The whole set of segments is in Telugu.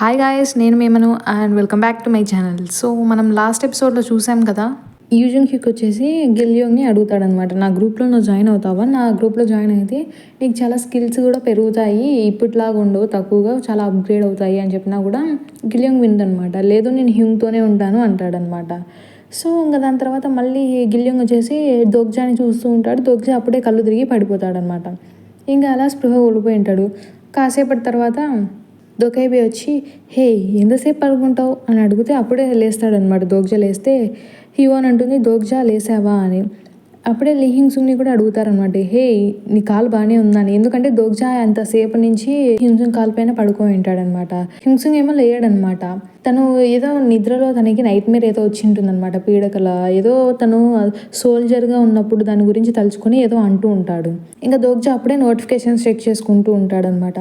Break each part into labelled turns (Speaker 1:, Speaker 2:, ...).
Speaker 1: హాయ్ గాయస్, నేను మేమను and welcome back to my channel. So మనం లాస్ట్ ఎపిసోడ్లో చూసాం కదా, యూజన్ హ్యూక్ వచ్చేసి గిల్యోంగ్ని అడుగుతాడనమాట, నా గ్రూప్లో నువ్వు జాయిన్ అవుతావా, నా గ్రూప్లో జాయిన్ అయితే నీకు చాలా స్కిల్స్ కూడా పెరుగుతాయి, ఇప్పటిలాగా ఉండవు, తక్కువగా చాలా అప్గ్రేడ్ అవుతాయి అని చెప్పినా కూడా గిల్యోంగ్ విందనమాట. లేదు నేను హ్యూంగ్తోనే ఉంటాను అంటాడనమాట. సో ఇంకా దాని తర్వాత మళ్ళీ గిల్యోంగ్ వచ్చేసి దోగ్జాని చూస్తూ ఉంటాడు. దోగ్జా అప్పుడే కళ్ళు తిరిగి పడిపోతాడనమాట. ఇంకా అలా స్పృహ కోల్పోయి ఉంటాడు. కాసేపటి తర్వాత దొకైబే వచ్చి, హే ఎంతసేపు పడుకుంటావు అని అడిగితే అప్పుడే లేస్తాడనమాట. దోగ్జా లేస్తే హియోన్ అంటుంది, దోగ్జా లేసావా అని. అప్పుడే లీ హింగ్సుంగ్ని కూడా అడుగుతారనమాట, హే నీ కాలు బాగానే ఉందని. ఎందుకంటే దోగ్జా అంతసేపు నుంచి హింగ్సుంగ్ కాలు పైన పడుకొని ఉంటాడనమాట. హింగ్సుంగ్ ఏమో లేయడనమాట. తను ఏదో నిద్రలో తనకి నైట్ మేర్ ఏదో వచ్చి ఉంటుందన్నమాట, పీడకల ఏదో. తను సోల్జర్గా ఉన్నప్పుడు దాని గురించి తలుచుకొని ఏదో అంటూ ఉంటాడు. ఇంకా దోగ్జా అప్పుడే నోటిఫికేషన్స్ చెక్ చేసుకుంటూ ఉంటాడనమాట.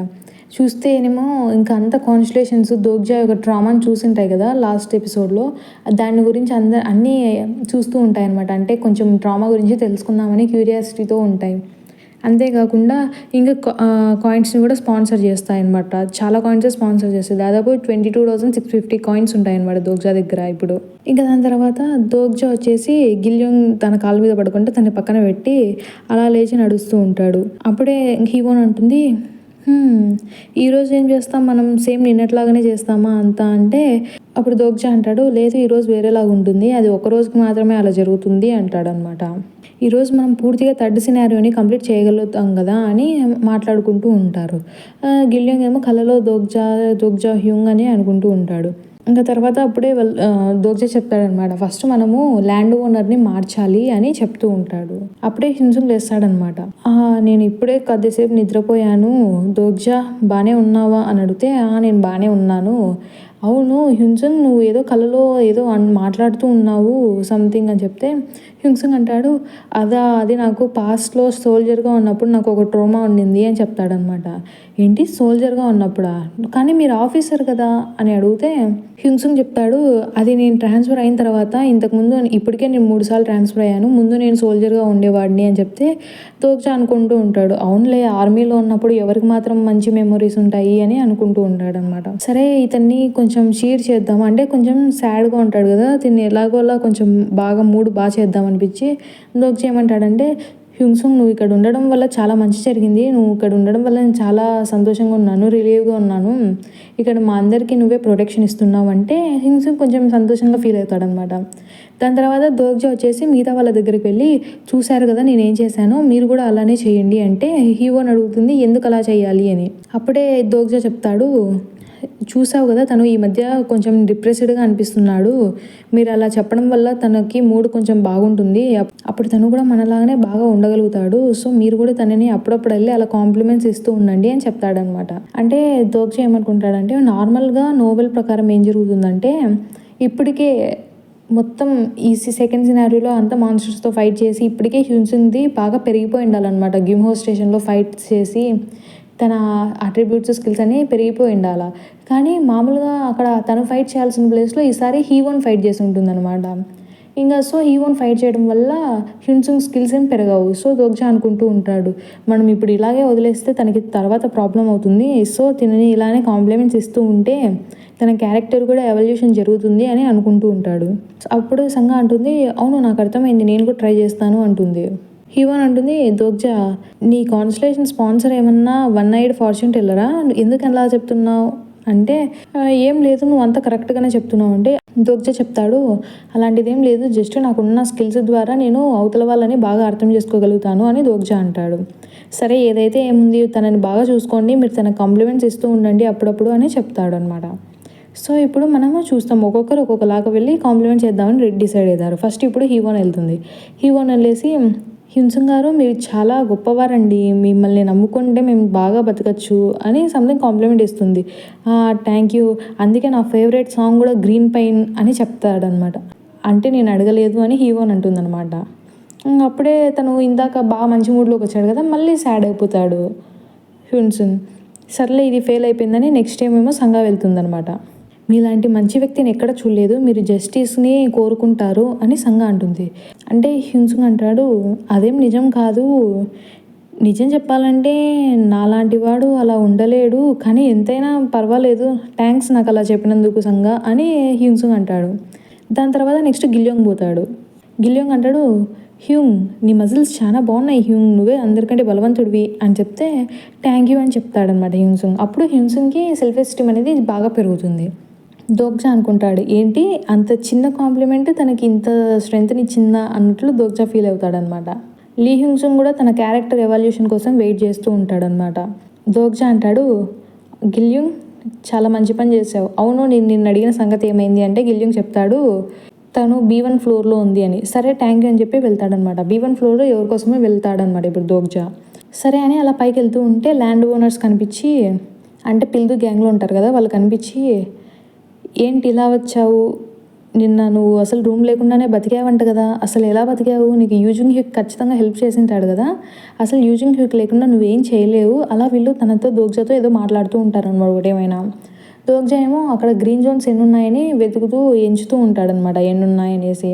Speaker 1: చూస్తేనేమో ఇంకా అంత కాన్స్టలేషన్స్, దోగ్జా యొక్క ట్రామాని చూసింటాయి కదా లాస్ట్ ఎపిసోడ్లో, దాని గురించి అన్నీ చూస్తూ ఉంటాయి అనమాట. అంటే కొంచెం ట్రామా గురించి తెలుసుకుందామని క్యూరియాసిటీతో ఉంటాయి. అంతేకాకుండా ఇంకా కాయిన్స్ని కూడా స్పాన్సర్ చేస్తాయి అనమాట. చాలా కాయిన్స్ స్పాన్సర్ చేస్తాయి. దాదాపు 22,650 కాయిన్స్ ఉంటాయి అనమాట దోగ్జా దగ్గర ఇప్పుడు. ఇంకా దాని తర్వాత దోగ్జా వచ్చేసి గిల్యోంగ్ తన కాళ్ళ మీద పడుకుంటే తన పక్కన పెట్టి అలా లేచి నడుస్తూ ఉంటాడు. అప్పుడే హీవోన్ అంటుంది, ఈరోజు ఏం చేస్తాం, మనం సేమ్ నిన్నట్లాగానే చేస్తామా అంతా అంటే అప్పుడు దోగ్జా అంటాడు, లేదు ఈరోజు వేరేలాగా ఉంటుంది, అది ఒక రోజుకి మాత్రమే అలా జరుగుతుంది అంటాడనమాట. ఈరోజు మనం పూర్తిగా థర్డ్ సినారియోని కంప్లీట్ చేయగలుగుతాం కదా అని మాట్లాడుకుంటూ ఉంటారు. గిల్యోంగ్ ఏమో కళ్ళలో దోగ్జా హ్యూంగ్ అని అనుకుంటూ ఉంటాడు. ఇంకా తర్వాత అప్పుడే దోగ్జా చెప్తాడనమాట, ఫస్ట్ మనము ల్యాండ్ ఓనర్ని మార్చాలి అని చెప్తూ ఉంటాడు. అప్పుడే హింసుంగ్ లేస్తాడనమాట. నేను ఇప్పుడే కొద్దిసేపు నిద్రపోయాను, దోగ్జా బాగానే ఉన్నావా అని అడిగితే నేను బాగానే ఉన్నాను. అవును హ్యున్సుంగ్, నువ్వు ఏదో కళలో ఏదో మాట్లాడుతూ ఉన్నావు సంథింగ్ అని చెప్తే హ్యున్సుంగ్ అంటాడు, అది నాకు పాస్ట్లో సోల్జర్గా ఉన్నప్పుడు నాకు ఒక ట్రోమా ఉండింది అని చెప్తాడనమాట. ఏంటి సోల్జర్గా ఉన్నప్పుడా, కానీ మీరు ఆఫీసర్ కదా అని అడిగితే హ్యున్సుంగ్ చెప్తాడు, అది నేను ట్రాన్స్ఫర్ అయిన తర్వాత, ఇంతకుముందు ఇప్పటికే నేను 3 సార్లు ట్రాన్స్ఫర్ అయ్యాను, ముందు నేను సోల్జర్గా ఉండేవాడిని అని చెప్తే దోగ్జా అనుకుంటూ ఉంటాడు, అవునులే ఆర్మీలో ఉన్నప్పుడు ఎవరికి మాత్రం మంచి మెమొరీస్ ఉంటాయి అని అనుకుంటూ ఉంటాడు అనమాట. సరే ఇతన్ని కొంచెం షీర్ చేద్దాం అంటే, కొంచెం సాడ్గా ఉంటాడు కదా, దీన్ని ఎలాగోలా కొంచెం బాగా మూడ్ బాగా చేద్దాం అనిపించి దోగ్జా ఏమంటాడంటే, హ్యున్సుంగ్ నువ్వు ఇక్కడ ఉండడం వల్ల చాలా మంచి జరిగింది, నువ్వు ఇక్కడ ఉండడం వల్ల నేను చాలా సంతోషంగా ఉన్నాను, రిలీవ్గా ఉన్నాను, ఇక్కడ మా అందరికీ నువ్వే ప్రొటెక్షన్ ఇస్తున్నావు అంటే హ్యున్సుంగ్ కొంచెం సంతోషంగా ఫీల్ అవుతాడనమాట. దాని తర్వాత దోగ్జా వచ్చేసి మిగతా వాళ్ళ దగ్గరికి వెళ్ళి, చూశారు కదా నేనేం చేశానో, మీరు కూడా అలానే చేయండి అంటే హీవోని అడుగుతుంది, ఎందుకు అలా చేయాలి అని. అప్పుడే దోగ్జా చెప్తాడు, చూసావు కదా తను ఈ మధ్య కొంచెం డిప్రెస్డ్గా అనిపిస్తున్నాడు, మీరు అలా చెప్పడం వల్ల తనకి మూడ్ కొంచెం బాగుంటుంది, అప్పుడు తను కూడా మనలాగానే బాగా ఉండగలుగుతాడు, సో మీరు కూడా తనని అప్పుడప్పుడు వెళ్ళి అలా కాంప్లిమెంట్స్ ఇస్తూ ఉండండి అని చెప్తాడనమాట. అంటే దోగ్జా ఏమనుకుంటాడంటే, నార్మల్గా నోవెల్ ప్రకారం ఏం జరుగుతుందంటే, ఇప్పటికే మొత్తం ఈ సెకండ్ సినారియోలో అంతా మాన్స్టర్స్తో ఫైట్ చేసి ఇప్పటికే హ్యున్సుంగ్ది బాగా పెరిగిపోయి ఉండాలన్నమాట. గిమ్హో స్టేషన్లో ఫైట్ చేసి తన అట్రిబ్యూట్స్ స్కిల్స్ అన్నీ పెరిగిపోయి ఉండాలి. కానీ మామూలుగా అక్కడ తను ఫైట్ చేయాల్సిన ప్లేస్లో ఈసారి హీవోన్ ఫైట్ చేసి ఉంటుందన్నమాట. ఇంకా సో హీవోన్ ఫైట్ చేయడం వల్ల హ్యున్సుంగ్ స్కిల్స్ ఏం పెరగవు. సో దోగ్జా అనుకుంటూ ఉంటాడు, మనం ఇప్పుడు ఇలాగే వదిలేస్తే తనకి తర్వాత ప్రాబ్లం అవుతుంది, సో తినని ఇలానే కాంప్లిమెంట్స్ ఇస్తూ ఉంటే తన క్యారెక్టర్ కూడా ఎవల్యూషన్ జరుగుతుంది అని అనుకుంటూ ఉంటాడు. అప్పుడు సంగా అంటుంది, అవును నాకు అర్థమైంది, నేను కూడా ట్రై చేస్తాను అంటుంది. హీవోన్ అంటుంది, దోగ్జా నీ కాన్స్టలేషన్ స్పాన్సర్ ఏమన్నా వన్ ఐడ్ ఫార్చ్యూన్ టెల్లరా, ఎందుకు అలా చెప్తున్నావు అంటే ఏం లేదు నువ్వు అంతా కరెక్ట్గానే చెప్తున్నావు అంటే దోగ్జా చెప్తాడు, అలాంటిది ఏం లేదు, జస్ట్ నాకున్న స్కిల్స్ ద్వారా నేను అవతల వాళ్ళని బాగా అర్థం చేసుకోగలుగుతాను అని దోగ్జా అంటాడు. సరే ఏదైతే ఏముంది, తనని బాగా చూసుకోండి, మీరు తనకు కాంప్లిమెంట్స్ ఇస్తూ ఉండండి అప్పుడప్పుడు అని చెప్తాడు అనమాట. సో ఇప్పుడు మనము చూస్తాం, ఒక్కొక్కరు ఒక్కొక్కలాగా వెళ్ళి కాంప్లిమెంట్ చేద్దామని డిసైడ్ అయ్యారు. ఫస్ట్ ఇప్పుడు హీవోన్ వెళ్తుంది. హీవోన్ వెళ్ళేసి, హ్యున్సుంగ్ గారు మీరు చాలా గొప్పవారండి, మిమ్మల్ని నమ్ముకుంటే మేము బాగా బతకచ్చు అని సంథింగ్ కాంప్లిమెంట్ ఇస్తుంది. థ్యాంక్ యూ, అందుకే నా ఫేవరెట్ సాంగ్ కూడా గ్రీన్ పైన్ అని చెప్తాడనమాట. అంటే నేను అడగలేదు అని హీవోన్ అంటుందన్నమాట. అప్పుడే తను ఇందాక బాగా మంచి మూడ్లోకి వచ్చాడు కదా, మళ్ళీ సాడ్ అయిపోతాడు హ్యున్సుంగ్. సర్లే ఇది ఫెయిల్ అయిపోయిందని నెక్స్ట్ టైం ఏమో సంగా వెళ్తుందనమాట. మీలాంటి మంచి వ్యక్తిని ఎక్కడ చూడలేదు, మీరు జస్టిస్ని కోరుకుంటారు అని సంగా అంటుంది. అంటే హ్యున్సుంగ్ అంటాడు, అదేం నిజం కాదు, నిజం చెప్పాలంటే నాలాంటి వాడు అలా ఉండలేడు. కానీ ఎంతైనా పర్వాలేదు. థ్యాంక్స్ నాకు అలా చెప్పినందుకు సంగా అని హ్యూన్సుంగ్ అంటాడు. దాని తర్వాత నెక్స్ట్ గిల్యోంగ్ పోతాడు. గిల్యోంగ్ అంటాడు, హ్యూంగ్ నీ మజిల్స్ చాలా బాగున్నాయి హ్యూంగ్, నువ్వే అందరికంటే బలవంతుడివి అని చెప్తే థ్యాంక్ యూ అని చెప్తాడనమాట హ్యూన్సుంగ్. అప్పుడు హ్యూన్సుంగ్కి సెల్ఫ్ ఎస్టీమ్ అనేది బాగా పెరుగుతుంది. దోగ్జా అనుకుంటాడు, ఏంటి అంత చిన్న కాంప్లిమెంట్ తనకి ఇంత స్ట్రెంగ్త్ని ఇచ్చిందా అన్నట్లు దోగ్జా ఫీల్ అవుతాడనమాట. లీ హ్యూన్సుంగ్ కూడా తన క్యారెక్టర్ ఎవాల్యూషన్ కోసం వెయిట్ చేస్తూ ఉంటాడనమాట. దోగ్జా అంటాడు, గిల్యూంగ్ చాలా మంచి పని చేసావు. అవును నేను నిన్ను అడిగిన సంగతి ఏమైంది అంటే గిల్యూంగ్ చెప్తాడు, తను B1 ఫ్లోర్లో ఉంది అని. సరే థ్యాంక్ యూ అని చెప్పి వెళ్తాడనమాట. B1 ఫ్లోర్లో ఎవరి కోసమే వెళ్తాడనమాట ఇప్పుడు దోగ్జా. సరే అని అలా పైకి వెళ్తూ ఉంటే ల్యాండ్ ఓనర్స్ కనిపించి, అంటే పిల్దు గ్యాంగ్లో ఉంటారు కదా, వాళ్ళు కనిపించి, ఏంటి ఇలా వచ్చావు, నిన్న నువ్వు అసలు రూమ్ లేకుండానే బతికావంట కదా, అసలు ఎలా బతికావు, నీకు యూజింగ్ హ్యూక్ ఖచ్చితంగా హెల్ప్ చేసింటాడు కదా, అసలు యూజింగ్ హ్యూక్ లేకుండా నువ్వేం చేయలేవు. అలా వీళ్ళు తనతో దోగ్జాతో ఏదో మాట్లాడుతూ ఉంటారు అనమాట ఒకటేమైనా. దోగ్జా ఏమో అక్కడ గ్రీన్ జోన్స్ ఎన్ని ఉన్నాయని వెతుకుతూ ఎంచుతూ ఉంటాడనమాట, ఎన్ని ఉన్నాయనేసి.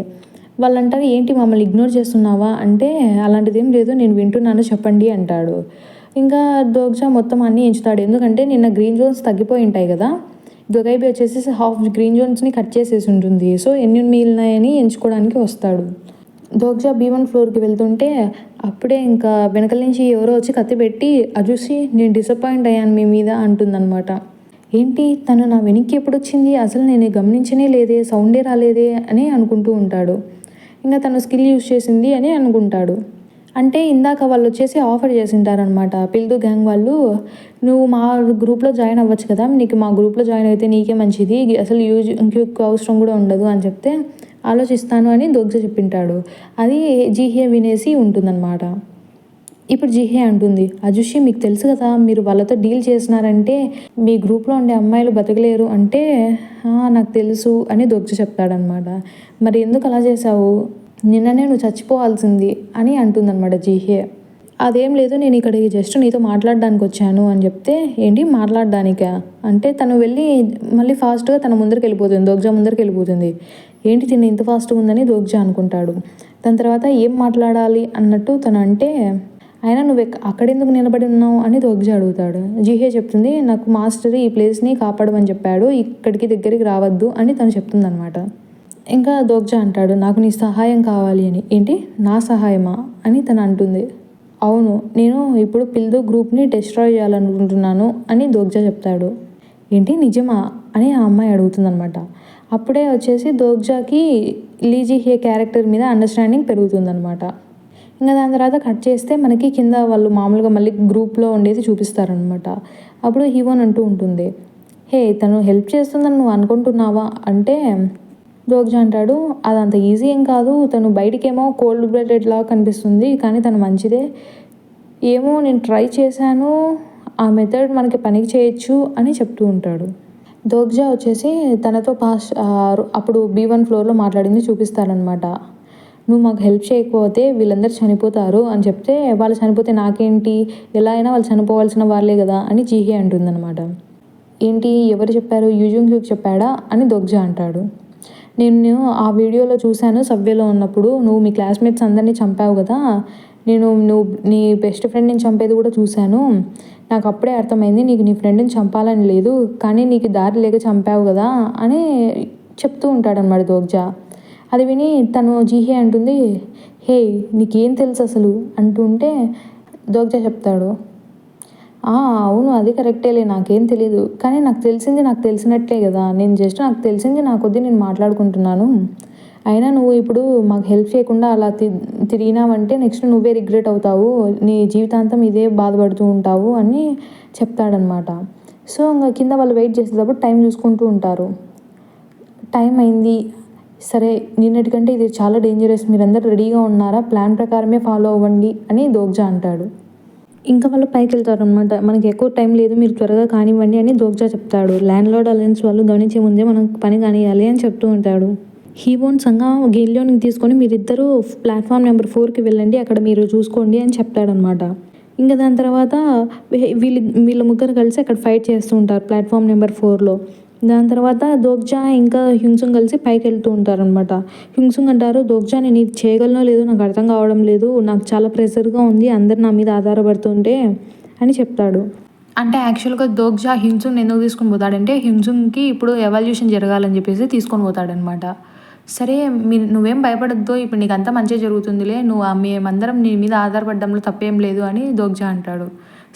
Speaker 1: వాళ్ళు అంటారు, ఏంటి మమ్మల్ని ఇగ్నోర్ చేస్తున్నావా అంటే, అలాంటిది ఏం లేదు నేను వింటున్నాను చెప్పండి అంటాడు. ఇంకా దోగ్జా మొత్తం అన్నీ ఎంచుతాడు. ఎందుకంటే నిన్న గ్రీన్ జోన్స్ తగ్గిపోయి ఉంటాయి కదా, దొగైబి వచ్చేసి హాఫ్ గ్రీన్ జోన్స్ని కట్ చేసేసి ఉంటుంది. సో ఎన్ని మిగిలినాయని ఎంచుకోవడానికి వస్తాడు. దోగ్జా B1 ఫ్లోర్కి వెళ్తుంటే అప్పుడే ఇంకా వెనకల నుంచి ఎవరో వచ్చి కత్తి పెట్టి, అది చూసి నేను డిసప్పాయింట్ అయ్యాను మీ మీద అంటుందన్నమాట. ఏంటి తను నా వెనక్కి ఎప్పుడు వచ్చింది, అసలు నేను గమనించనే లేదే, సౌండే రాలేదే అని అనుకుంటూ ఉంటాడు. ఇంకా తను స్కిల్ యూజ్ చేసింది అని అనుకుంటాడు. అంటే ఇందాక వాళ్ళు వచ్చేసి ఆఫర్ చేసింటారనమాట పిల్దు గ్యాంగ్ వాళ్ళు, నువ్వు మా గ్రూప్లో జాయిన్ అవ్వచ్చు కదా, నీకు మా గ్రూప్లో జాయిన్ అయితే నీకే మంచిది, అసలు ఇంకొక అవసరం కూడా ఉండదు అని చెప్తే ఆలోచిస్తాను అని దోగ్జా చెప్పింటాడు. అది జీహే వినేసి ఉంటుందన్నమాట. ఇప్పుడు జీహే అంటుంది, అజుషి మీకు తెలుసు కదా, మీరు వాళ్ళతో డీల్ చేసినారంటే మీ గ్రూప్లో ఉండే అమ్మాయిలు బతకలేరు అంటే, నాకు తెలుసు అని దోగ్జా చెప్తాడనమాట. మరి ఎందుకు అలా చేసావు, నిన్ననే నువ్వు చచ్చిపోవాల్సింది అని అంటుందన్నమాట జీహే. అదేం లేదు నేను ఇక్కడికి జస్ట్ నీతో మాట్లాడడానికి వచ్చాను అని చెప్తే, ఏంటి మాట్లాడడానికా అంటే తను వెళ్ళి మళ్ళీ ఫాస్ట్గా తన ముందరికి వెళ్ళిపోతుంది, దోగ్జా ముందరికి వెళ్ళిపోతుంది. ఏంటి తిన్న ఇంత ఫాస్ట్గా ఉందని దోగ్జా అనుకుంటాడు. దాని తర్వాత ఏం మాట్లాడాలి అన్నట్టు తను అంటే, అయినా నువ్వు అక్కడెందుకు నిలబడి ఉన్నావు అని దోగ్జా అడుగుతాడు. జీహే చెప్తుంది, నాకు మాస్టర్ ఈ ప్లేస్ని కాపాడమని చెప్పాడు, ఇక్కడికి దగ్గరికి రావద్దు అని తను చెప్తుందనమాట. ఇంకా దోగ్జా అంటాడు, నాకు నీ సహాయం కావాలి అని. ఏంటి నా సహాయమా అని తను అంటుంది. అవును నేను ఇప్పుడు పిల్దు గ్రూప్ని డిస్ట్రాయ్ చేయాలనుకుంటున్నాను అని దోగ్జా చెప్తాడు. ఏంటి నిజమా అని ఆ అమ్మాయి అడుగుతుందనమాట. అప్పుడే వచ్చేసి దోగ్జాకి లీ జీహే క్యారెక్టర్ మీద అండర్స్టాండింగ్ పెరుగుతుందనమాట. ఇంకా దాని తర్వాత కట్ చేస్తే మనకి కింద వాళ్ళు మామూలుగా మళ్ళీ గ్రూప్లో ఉండేది చూపిస్తారనమాట. అప్పుడు హీవోన్ అంటూ ఉంటుంది, హే తను హెల్ప్ చేస్తుందని నువ్వు అనుకుంటున్నావా అంటే దోగ్జా అంటాడు, అదంత ఈజీ ఏం కాదు, తను బయటికేమో కోల్డ్ బ్లడెడ్ లాగా కనిపిస్తుంది కానీ తను మంచిదే, ఏమో నేను ట్రై చేశాను, ఆ మెథడ్ మనకి పనికి చేయొచ్చు అని చెప్తూ ఉంటాడు. దోగ్జా వచ్చేసి తనతో అప్పుడు B1 ఫ్లోర్లో మాట్లాడింది చూపిస్తారనమాట. నువ్వు మాకు హెల్ప్ చేయకపోతే వీళ్ళందరూ చనిపోతారు అని చెప్తే, వాళ్ళు చనిపోతే నాకేంటి, ఎలా అయినా వాళ్ళు చనిపోవాల్సిన వాళ్ళే కదా అని జీహే అంటుందన్నమాట. ఏంటి ఎవరు చెప్పారు, యూజింగ్ హ్యూక్ చెప్పాడా అని దోగ్జా అంటాడు. నేను ఆ వీడియోలో చూశాను, సబ్వేలో ఉన్నప్పుడు నువ్వు మీ క్లాస్మేట్స్ అందరినీ చంపావు కదా, నువ్వు నీ బెస్ట్ ఫ్రెండ్ని చంపేది కూడా చూశాను, నాకు అప్పుడే అర్థమైంది నీకు నీ ఫ్రెండ్ని చంపాలని లేదు, కానీ నీకు దారి లేక చంపావు కదా అని చెప్తూ ఉంటాడనమాట దోగ్జా. అది విని తను జీహే అంటుంది, హే నీకేం తెలుసు అసలు అంటుంటే దోగ్జా చెప్తాడు, అవును అది కరెక్టేలే, నాకేం తెలీదు, కానీ నాకు తెలిసినట్లే కదా, నేను జస్ట్ నాకు తెలిసింది నా కొద్దీ నేను మాట్లాడుకుంటున్నాను, అయినా నువ్వు ఇప్పుడు మాకు హెల్ప్ చేయకుండా అలా తిరిగినావంటే నెక్స్ట్ నువ్వే రిగ్రెట్ అవుతావు, నీ జీవితాంతం ఇదే బాధపడుతూ ఉంటావు అని చెప్తాడనమాట. సో ఇంకా కింద వాళ్ళు వెయిట్ చేసేటప్పుడు టైం చూసుకుంటూ ఉంటారు. టైం అయింది, సరే నిన్నటికంటే ఇది చాలా డేంజరస్, మీరందరూ రెడీగా ఉన్నారా, ప్లాన్ ప్రకారమే ఫాలో అవ్వండి అని దోగ్జా అంటాడు. ఇంకా వాళ్ళు పైకి వెళ్తారు అనమాట. మనకి ఎక్కువ టైం లేదు, మీరు త్వరగా కానివ్వండి అని దోగ్జా చెప్తాడు. ల్యాండ్ లార్డ్ అలయన్స్ వాళ్ళు గమనించే ముందే మనం పని కానివ్వాలి అని చెప్తూ ఉంటాడు. హీవోన్ సంగా గిల్యోన్కి తీసుకొని మీరిద్దరూ ప్లాట్ఫామ్ నెంబర్ 4కి వెళ్ళండి, అక్కడ మీరు చూసుకోండి అని చెప్తాడనమాట. ఇంకా దాని తర్వాత వీళ్ళ ముగ్గురు కలిసి అక్కడ ఫైట్ చేస్తూ ఉంటారు ప్లాట్ఫామ్ నెంబర్ 4లో. దాని తర్వాత దోగ్జా ఇంకా హ్యుంగ్సుంగ్ కలిసి పైకి వెళ్తూ ఉంటారనమాట. హ్యుంగ్సుంగ్ అంటారు, దోగ్జా నేను ఇది చేయగలనో లేదో నాకు అర్థం కావడం లేదు, నాకు చాలా ప్రెషర్గా ఉంది అందరు నా మీద ఆధారపడుతుంటే అని చెప్తాడు. అంటే యాక్చువల్గా దోగ్జా హ్యుంగ్సుంగ్ ఎందుకు తీసుకొని పోతాడంటే హ్యుంగ్సుంగ్కి ఇప్పుడు ఎవాల్యూషన్ జరగాలని చెప్పేసి తీసుకొని పోతాడనమాట. సరే నువ్వేం భయపడద్దు, ఇప్పుడు నీకు అంతా మంచిగా జరుగుతుందిలే, మేమందరం నీ మీద ఆధారపడడంలో తప్పేం లేదు అని దోగ్జా అంటాడు.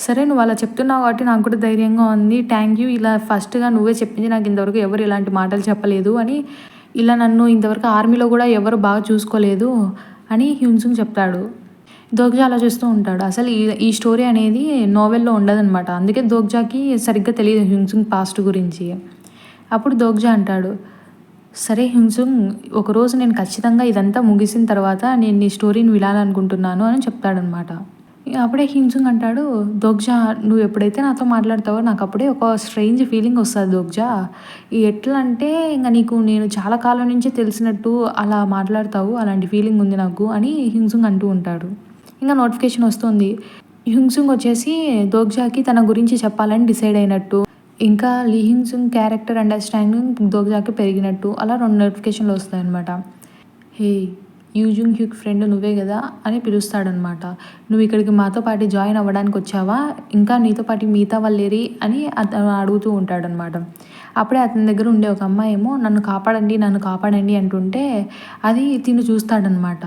Speaker 1: సరే నువ్వు అలా చెప్తున్నావు కాబట్టి నాకు కూడా ధైర్యంగా ఉంది, థ్యాంక్ యూ, ఇలా ఫస్ట్గా నువ్వే చెప్పింది, నాకు ఇంతవరకు ఎవరు ఇలాంటి మాటలు చెప్పలేదు అని, ఇలా నన్ను ఇంతవరకు ఆర్మీలో కూడా ఎవరు బాగా చూసుకోలేదు అని హ్యుంగ్సుంగ్ చెప్తాడు. దోగ్జా అలా చూస్తూ ఉంటాడు. అసలు ఈ స్టోరీ అనేది నోవెల్లో ఉండదన్నమాట. అందుకే దోగ్జాకి సరిగ్గా తెలియదు హ్యుంగ్సుంగ్ పాస్ట్ గురించి. అప్పుడు దోగ్జా అంటాడు, సరే హ్యుంగ్సుంగ్, ఒకరోజు నేను ఖచ్చితంగా ఇదంతా ముగిసిన తర్వాత నేను నీ స్టోరీని వినాలనుకుంటున్నాను అని చెప్తాడనమాట. అప్పుడే హ్యుంగ్సుంగ్ అంటాడు, దోగ్జా నువ్వు ఎప్పుడైతే నాతో మాట్లాడతావో నాకు అప్పుడే ఒక స్ట్రేంజ్ ఫీలింగ్ వస్తుంది దోగ్జా. ఎట్లా అంటే ఇంకా నీకు నేను చాలా కాలం నుంచి తెలిసినట్టు అలా మాట్లాడతావు, అలాంటి ఫీలింగ్ ఉంది నాకు అని హ్యుంగ్సుంగ్ అంటూ ఉంటాడు. ఇంకా నోటిఫికేషన్ వస్తుంది. హ్యుంగ్సుంగ్ వచ్చేసి దోగ్జాకి తన గురించి చెప్పాలని డిసైడ్ అయినట్టు, ఇంకా లీ హ్యుంగ్సుంగ్ క్యారెక్టర్ అండర్స్టాండింగ్ దోగ్జాకి పెరిగినట్టు అలా 2 నోటిఫికేషన్లు వస్తాయన్నమాట. హే, యూజుంగ్ హ్యూక్ ఫ్రెండ్ నువ్వే కదా అని పిలుస్తాడనమాట. నువ్వు ఇక్కడికి మాతో పాటు జాయిన్ అవ్వడానికి వచ్చావా, ఇంకా నీతో పాటు మిగతా వాళ్ళేరి అని అతను అడుగుతూ ఉంటాడనమాట. అప్పుడే అతని దగ్గర ఉండే ఒక అమ్మాయి ఏమో నన్ను కాపాడండి అంటుంటే అది తిను చూస్తాడనమాట.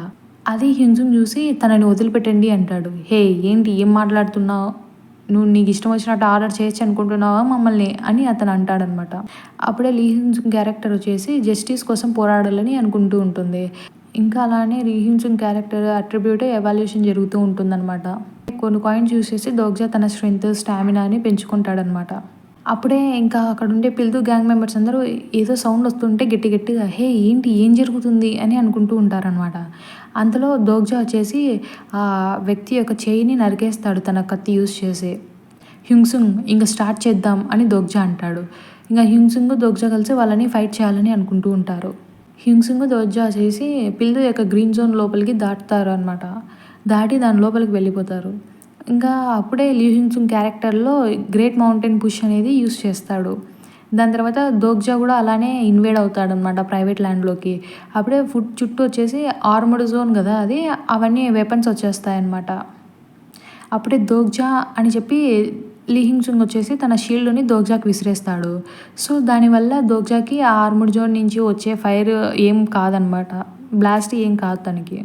Speaker 1: అది హ్యుంగ్సుంగ్ చూసి తనని వదిలిపెట్టండి అంటాడు. హే, ఏంటి ఏం మాట్లాడుతున్నావు, నువ్వు నీకు ఇష్టం వచ్చినట్టు ఆర్డర్ చేయొచ్చు అనుకుంటున్నావా మమ్మల్ని అని అతను అంటాడనమాట. అప్పుడే లీ హ్యుంగ్సుంగ్ క్యారెక్టర్ వచ్చేసి జస్టిస్ కోసం పోరాడాలని అనుకుంటూ ఉంటుంది. ఇంకా అలానే లీ హ్యుంగ్సుంగ్ క్యారెక్టర్ అట్రిబ్యూట్ ఎవాల్యూషన్ జరుగుతూ ఉంటుందన్నమాట. కొన్ని కాయిన్స్ యూస్ చేసి దోగ్జా తన స్ట్రెంగ్త్ స్టామినాని పెంచుకుంటాడనమాట. అప్పుడే ఇంకా అక్కడ ఉండే పిల్దు గ్యాంగ్ మెంబర్స్ అందరూ ఏదో సౌండ్ వస్తుంటే గట్టిగా హే ఏంటి ఏం జరుగుతుంది అని అనుకుంటూ ఉంటారనమాట. అంతలో దోగ్జా వచ్చేసి ఆ వ్యక్తి యొక్క చేయిని నరికేస్తాడు తన కత్తి యూస్ చేసి. హ్యుంగ్సుంగ్ ఇంకా స్టార్ట్ చేద్దాం అని దోగ్జా అంటాడు. ఇంకా హ్యుంగ్సుంగ్ దోగ్జా కలిసి వాళ్ళని ఫైట్ చేయాలని అనుకుంటూ ఉంటారు. హ్యుంగ్సుంగ్ దోగ్జా చేసి పిల్దు యొక్క గ్రీన్ జోన్ లోపలికి దాటుతారు అనమాట. దాటి దాని లోపలికి వెళ్ళిపోతారు. ఇంకా అప్పుడే లీ హ్యుంగ్సుంగ్ క్యారెక్టర్లో గ్రేట్ మౌంటైన్ పుష్ అనేది యూస్ చేస్తాడు. దాని తర్వాత దోగ్జా కూడా అలానే ఇన్వేడ్ అవుతాడనమాట ప్రైవేట్ ల్యాండ్లోకి. అప్పుడే ఫుడ్ చుట్టూ వచ్చేసి ఆర్మర్డ్ జోన్ కదా అది, అవన్నీ వెపన్స్ వచ్చేస్తాయన్నమాట. అప్పుడే దోగ్జా అని చెప్పి లీ హ్యుంగ్సుంగ్ వచ్చేసి తన షీల్డ్ని దోగ్జాకి విసిరేస్తాడు. సో దానివల్ల దోగ్జాకి ఆ ఆర్మర్డ్ జోన్ నుంచి వచ్చే ఫైర్ ఏం కాదనమాట, బ్లాస్ట్ ఏం కాదు తనకి.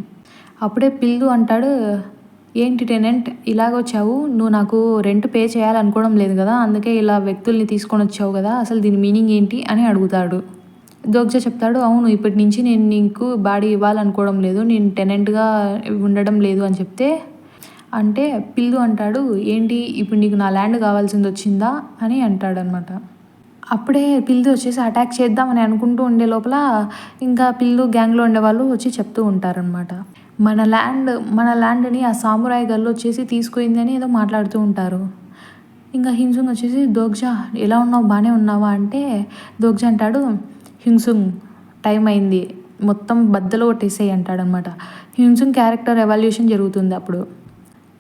Speaker 1: అప్పుడే పిల్దు అంటాడు, ఏంటి టెనెంట్ ఇలాగొచ్చావు, నువ్వు నాకు రెంట్ పే చేయాలనుకోవడం లేదు కదా, అందుకే ఇలా వ్యక్తుల్ని తీసుకొని వచ్చావు కదా, అసలు దీని మీనింగ్ ఏంటి అని అడుగుతాడు. దోగ్జా చెప్తాడు, అవును ఇప్పటి నుంచి నేను నీకు బాడీ ఇవ్వాలనుకోవడం లేదు, నేను టెనెంట్గా ఉండడం లేదు అని చెప్తే, అంటే పిల్లు అంటాడు, ఏంటి ఇప్పుడు నీకు నా ల్యాండ్ కావాల్సింది వచ్చిందా అని అంటాడనమాట. అప్పుడే పిల్లు వచ్చేసి అటాక్ చేద్దామని అనుకుంటూ ఉండే లోపల ఇంకా పిల్లు గ్యాంగ్లో ఉండేవాళ్ళు వచ్చి చెప్తూ ఉంటారనమాట. మన ల్యాండ్ని ఆ సామురాయ్ గర్ల్ వచ్చేసి తీసుకుంది అని ఏదో మాట్లాడుతూ ఉంటారు. ఇంకా హ్యుంగ్సుంగ్ వచ్చేసి దోగ్జా ఎలా ఉన్నావు, బాగానే ఉన్నావా అంటే దోగ్జా అంటాడు, హ్యుంగ్సుంగ్ టైం అయింది, మొత్తం బద్దలు కొట్టేసేయి అంటాడనమాట. హ్యుంగ్సుంగ్ క్యారెక్టర్ ఎవాల్యూషన్ జరుగుతుంది. అప్పుడు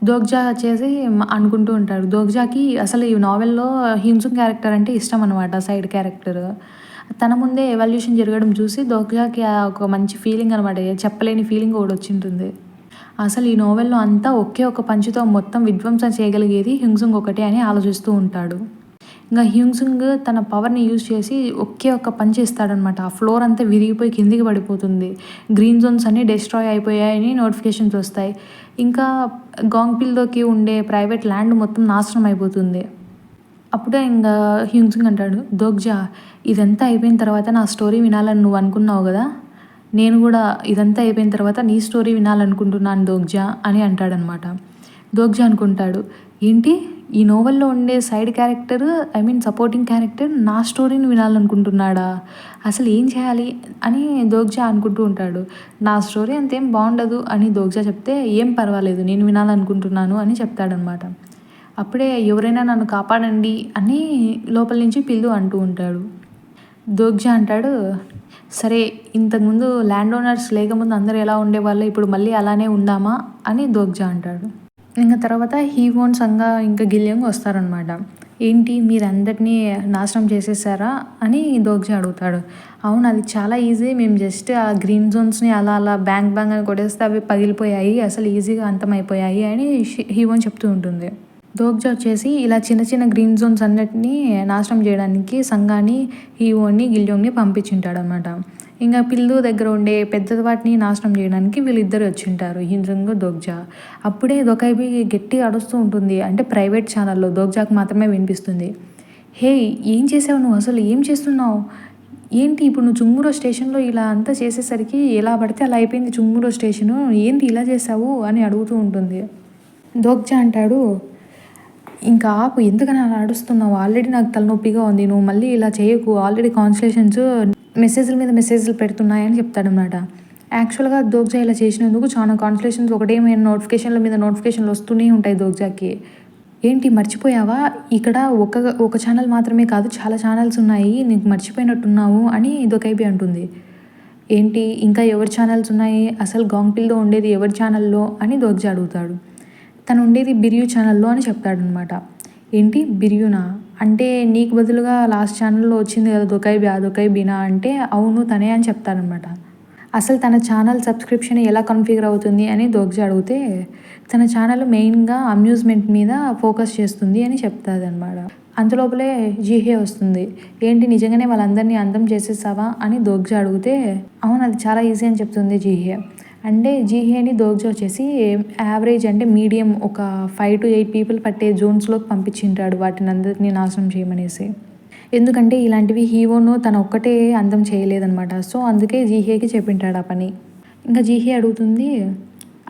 Speaker 1: దోగ్జా వచ్చేసి అనుకుంటూ ఉంటాడు, దోగ్జాకి అసలు ఈ నావెల్లో హ్యుంగ్సుంగ్ క్యారెక్టర్ అంటే ఇష్టం అనమాట, సైడ్ క్యారెక్టర్. తన ముందే ఎవాల్యూషన్ జరగడం చూసి దోగ్జాకి ఒక మంచి ఫీలింగ్ అనమాట, చెప్పలేని ఫీలింగ్ ఒకటి వచ్చింటుంది. అసలు ఈ నోవెల్లో అంతా ఒకే ఒక పంచుతో మొత్తం విధ్వంసం చేయగలిగేది హ్యుంగ్సుంగ్ ఒకటే అని ఆలోచిస్తూ ఉంటాడు. ఇంకా హ్యుంగ్సుంగ్ తన పవర్ని యూజ్ చేసి ఒకే ఒక్క పంచ్ ఇస్తాడనమాట. ఆ ఫ్లోర్ అంతా విరిగిపోయి కిందికి పడిపోతుంది. గ్రీన్ జోన్స్ అన్నీ డిస్ట్రాయ్ అయిపోయాయని నోటిఫికేషన్స్ వస్తాయి. ఇంకా గాంగ్పిల్లోకి ఉండే ప్రైవేట్ ల్యాండ్ మొత్తం నాశనం అయిపోతుంది. అప్పుడే ఇంకా హ్యుంగ్సుంగ్ అంటాడు, దోగ్జా ఇదంతా అయిపోయిన తర్వాత నా స్టోరీ వినాలని నువ్వు అనుకున్నావు కదా, నేను కూడా ఇదంతా అయిపోయిన తర్వాత నీ స్టోరీ వినాలనుకుంటున్నాను దోగ్జా అని అంటాడనమాట. దోగ్జా అనుకుంటాడు, ఏంటి ఈ నోవెల్లో ఉండే సైడ్ క్యారెక్టర్ సపోర్టింగ్ క్యారెక్టర్ నా స్టోరీని వినాలనుకుంటున్నాడా, అసలు ఏం చేయాలి అని దోగ్జా అనుకుంటూ ఉంటాడు. నా స్టోరీ అంతేం బాగుండదు అని దోగ్జా చెప్తే, ఏం పర్వాలేదు నేను వినాలనుకుంటున్నాను అని చెప్తాడనమాట. అప్పుడే ఎవరైనా నన్ను కాపాడండి అని లోపల నుంచి పిల్లు అంటూ ఉంటాడు. దోగ్జా అంటాడు, సరే ఇంతకుముందు ల్యాండ్ ఓనర్స్ లేకముందు అందరూ ఎలా ఉండేవాళ్ళు, ఇప్పుడు మళ్ళీ అలానే ఉందామా అని దోగ్జా అంటాడు. ఇంకా తర్వాత హీవోన్ సంగా ఇంకా గిలియోంగ్ వస్తారనమాట. ఏంటి మీరందరినీ నాశనం చేసేసారా అని దోగ్జా అడుగుతాడు. అవును, అది చాలా ఈజీ. మేము జస్ట్ ఆ గ్రీన్ జోన్స్‌ని అలా అలా బ్యాంగ్ బ్యాంగ్ అని కొట్టేస్తే అవి పగిలిపోయాయి. అసలు ఈజీగా అంతమైపోయాయి అని హీరోయిన్ చెప్తూ ఉంటుంది. దోగ్జా వచ్చేసి ఇలా చిన్న చిన్న గ్రీన్ జోన్స్ అన్నిటిని నాశనం చేయడానికి సంగాని, హీరోని, గిల్యోంగ్‌ని పంపించుంటాడనమాట. ఇంకా పిల్లు దగ్గర ఉండే పెద్ద వాటిని నాశనం చేయడానికి వీళ్ళిద్దరు వచ్చింటారు, హింజంగ్, దోగ్జా. అప్పుడే దొకైబి గట్టిగా అరుస్తూ ఉంటుంది. అంటే ప్రైవేట్ ఛానల్‌లో దోగ్జాకి మాత్రమే వినిపిస్తుంది. హే, ఏం చేసావు నువ్వు? అసలు ఏం చేస్తున్నావు? ఏంటి ఇప్పుడు నువ్వు చుంగురో స్టేషన్‌లో ఇలా అంతా చేసేసరికి ఎలా పడితే అలా అయిపోయింది చుంగురో స్టేషను. ఏంటి ఇలా చేసావు అని అడుగుతూ ఉంటుంది. దోగ్జా అంటాడు, ఇంకా ఆపు, ఎందుకని అలా అరుస్తున్నావు? ఆల్రెడీ నాకు తలనొప్పిగా ఉంది. నువ్వు మళ్ళీ ఇలా చేయకు. ఆల్రెడీ కాన్స్టలేషన్స్ మెసేజ్‌ల మీద మెసేజ్‌లు పెడుతున్నాయని చెప్తాడనమాట. యాక్చువల్‌గా దోగ్జా ఇలా చేసినందుకు చాలా కాన్స్టలేషన్స్ ఒకటేమైనా నోటిఫికేషన్ల మీద నోటిఫికేషన్లు వస్తూనే ఉంటాయి దోగ్జాకి. ఏంటి మర్చిపోయావా? ఇక్కడ ఒక ఛానల్ మాత్రమే కాదు, చాలా ఛానల్స్ ఉన్నాయి. నీకు మర్చిపోయినట్టున్నావు అని దొకైబి అంటుంది. ఏంటి ఇంకా ఎవరి ఛానల్స్ ఉన్నాయి? అసలు గాంగ్‌పిల్‌లో ఉండేది ఎవరి ఛానల్‌లో అని దోగ్జా అడుగుతాడు. తను ఉండేది బిర్యూ ఛానల్‌లో అని చెప్తాడనమాట. ఏంటి బిర్యూనా? అంటే నీకు బదులుగా లాస్ట్ ఛానల్‌లో వచ్చింది కదా దొకైబి, ఆ దొకైబినా అంటే అవును తనే అని చెప్తాడనమాట. అసలు తన ఛానల్ సబ్స్క్రిప్షన్ ఎలా కన్ఫిగర్ అవుతుంది అని దోగ్జా అడిగితే తన ఛానల్ మెయిన్గా అమ్యూజ్మెంట్ మీద ఫోకస్ చేస్తుంది అని చెప్తాదనమాట. అంతలోపలే జీహే వస్తుంది. ఏంటి నిజంగానే వాళ్ళందరినీ అంతం చేసేసావా అని దోగ్జా అడిగితే అవును అది చాలా ఈజీ అని చెప్తుంది జీహే. అంటే జీహేని దోగ్జా వచ్చేసి యావరేజ్ అంటే మీడియం ఒక 5 to 8 పీపుల్ పట్టే జోన్స్లోకి పంపించింటాడు వాటిని అందరినీ నాశనం చేయమనేసి. ఎందుకంటే ఇలాంటివి హీరోను తన ఒక్కటే అంతం చేయలేదనమాట. సో అందుకే జీహేకి చెప్పింటాడు ఆ పని. ఇంకా జీహే అడుగుతుంది,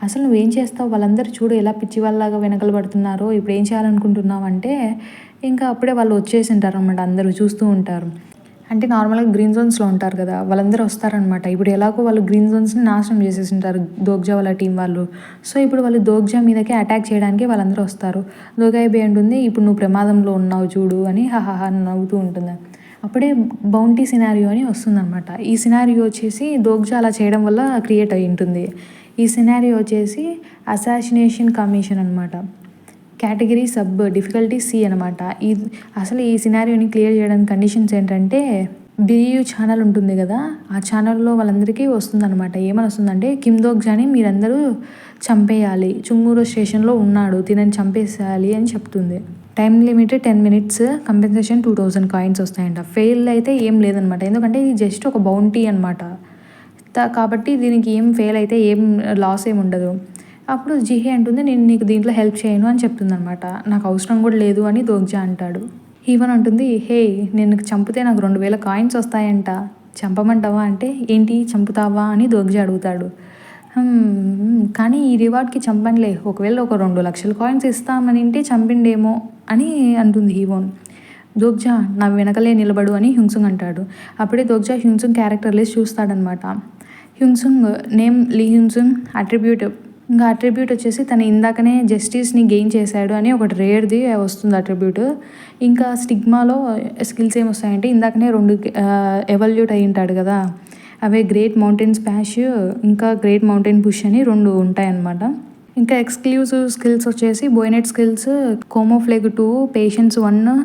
Speaker 1: అసలు నువ్వేం చేస్తావు? వాళ్ళందరూ చూడు ఎలా పిచ్చి వాళ్ళలాగా వెనకలు పడుతున్నారో, ఇప్పుడు ఏం చేయాలనుకుంటున్నావు అంటే ఇంకా అప్పుడే వాళ్ళు వచ్చేసింటారు అనమాట. అందరూ చూస్తూ ఉంటారు. అంటే నార్మల్‌గా గ్రీన్ జోన్స్‌లో ఉంటారు కదా, వాళ్ళందరూ వస్తారనమాట. ఇప్పుడు ఎలాగో వాళ్ళు గ్రీన్ జోన్స్‌ని నాశనం చేసేసింటారు దోగ్జా వాళ్ళ టీం వాళ్ళు. సో ఇప్పుడు వాళ్ళు దోగ్జా మీదకే అటాక్ చేయడానికి వాళ్ళందరూ వస్తారు. దొకైబి అంటుంది, ఇప్పుడు నువ్వు ప్రమాదంలో ఉన్నావు చూడు అని హాహాహా అని నవ్వుతూ ఉంటుంది. అప్పుడే బౌంటీ సినారియో అని వస్తుందనమాట. ఈ సినారియో వచ్చేసి దోగ్జా అలా చేయడం వల్ల క్రియేట్ అయ్యి ఉంటుంది. ఈ సినారియో వచ్చేసి అసాసినేషన్ కమిషన్ అనమాట. కేటగిరీ సబ్ డిఫికల్టీ సి అనమాట. అసలు ఈ సినారియోని క్లియర్ చేయడానికి కండిషన్స్ ఏంటంటే బిరియూ ఛానల్ ఉంటుంది కదా, ఆ ఛానల్లో వాళ్ళందరికీ వస్తుందనమాట. ఏమని వస్తుందంటే కిమ్ దోగ్జాని మీరందరూ చంపేయాలి, చుంగూరో స్టేషన్లో ఉన్నాడు, తినని చంపేసేయాలి అని చెప్తుంది. Time limit 10 minutes, compensation 2000 coins వస్తాయంట. ఫెయిల్ అయితే ఏం లేదనమాట, ఎందుకంటే ఇది జస్ట్ ఒక బౌంటీ అనమాట. కాబట్టి దీనికి ఏం ఫెయిల్ అయితే ఏం లాస్ ఏమి ఉండదు. అప్పుడు జీహే అంటుంది, నేను నీకు దీంట్లో హెల్ప్ చేయను అని చెప్తుందనమాట. నాకు అవసరం కూడా లేదు అని దోగ్జా అంటాడు. హీవన్ అంటుంది, హే నేను చంపితే నాకు 2000 కాయిన్స్ వస్తాయంట, చంపమంటావా అంటే ఏంటి చంపుతావా అని దోగ్జా అడుగుతాడు. కానీ ఈ రివార్డ్కి చంపనులే, ఒకవేళ ఒక 2 లక్షల కాయిన్స్ ఇస్తామనింటే చంపిండేమో అని అంటుంది హీవోన్. దోగ్జా నా వెనకలే నిలబడు అని హ్యుంగ్సుంగ్ అంటాడు. అప్పుడే దోగ్జా హ్యుంగ్సుంగ్ క్యారెక్టర్ లిస్ట్ చూస్తాడనమాట. హ్యుంగ్సుంగ్ నేమ్ లీ హ్యుంగ్సుంగ్, అట్రిబ్యూట్ ఇంకా అట్రిబ్యూట్ వచ్చేసి తను ఇందాకనే జస్టిస్ని గెయిన్ చేశాడు అని ఒకటి రేర్ది వస్తుంది అట్రిబ్యూట్. ఇంకా స్టిగ్మాలో స్కిల్స్ ఏమి వస్తాయంటే ఇందాకనే 2 ఎవల్యూట్ అయి ఉంటాడు కదా, అవే గ్రేట్ మౌంటైన్ స్పాష్ ఇంకా గ్రేట్ మౌంటైన్ పుష్ అని 2 ఉంటాయన్నమాట. ఇంకా ఎక్స్క్లూజివ్ స్కిల్స్ వచ్చేసి bayonet skills camouflage 2, patience 1,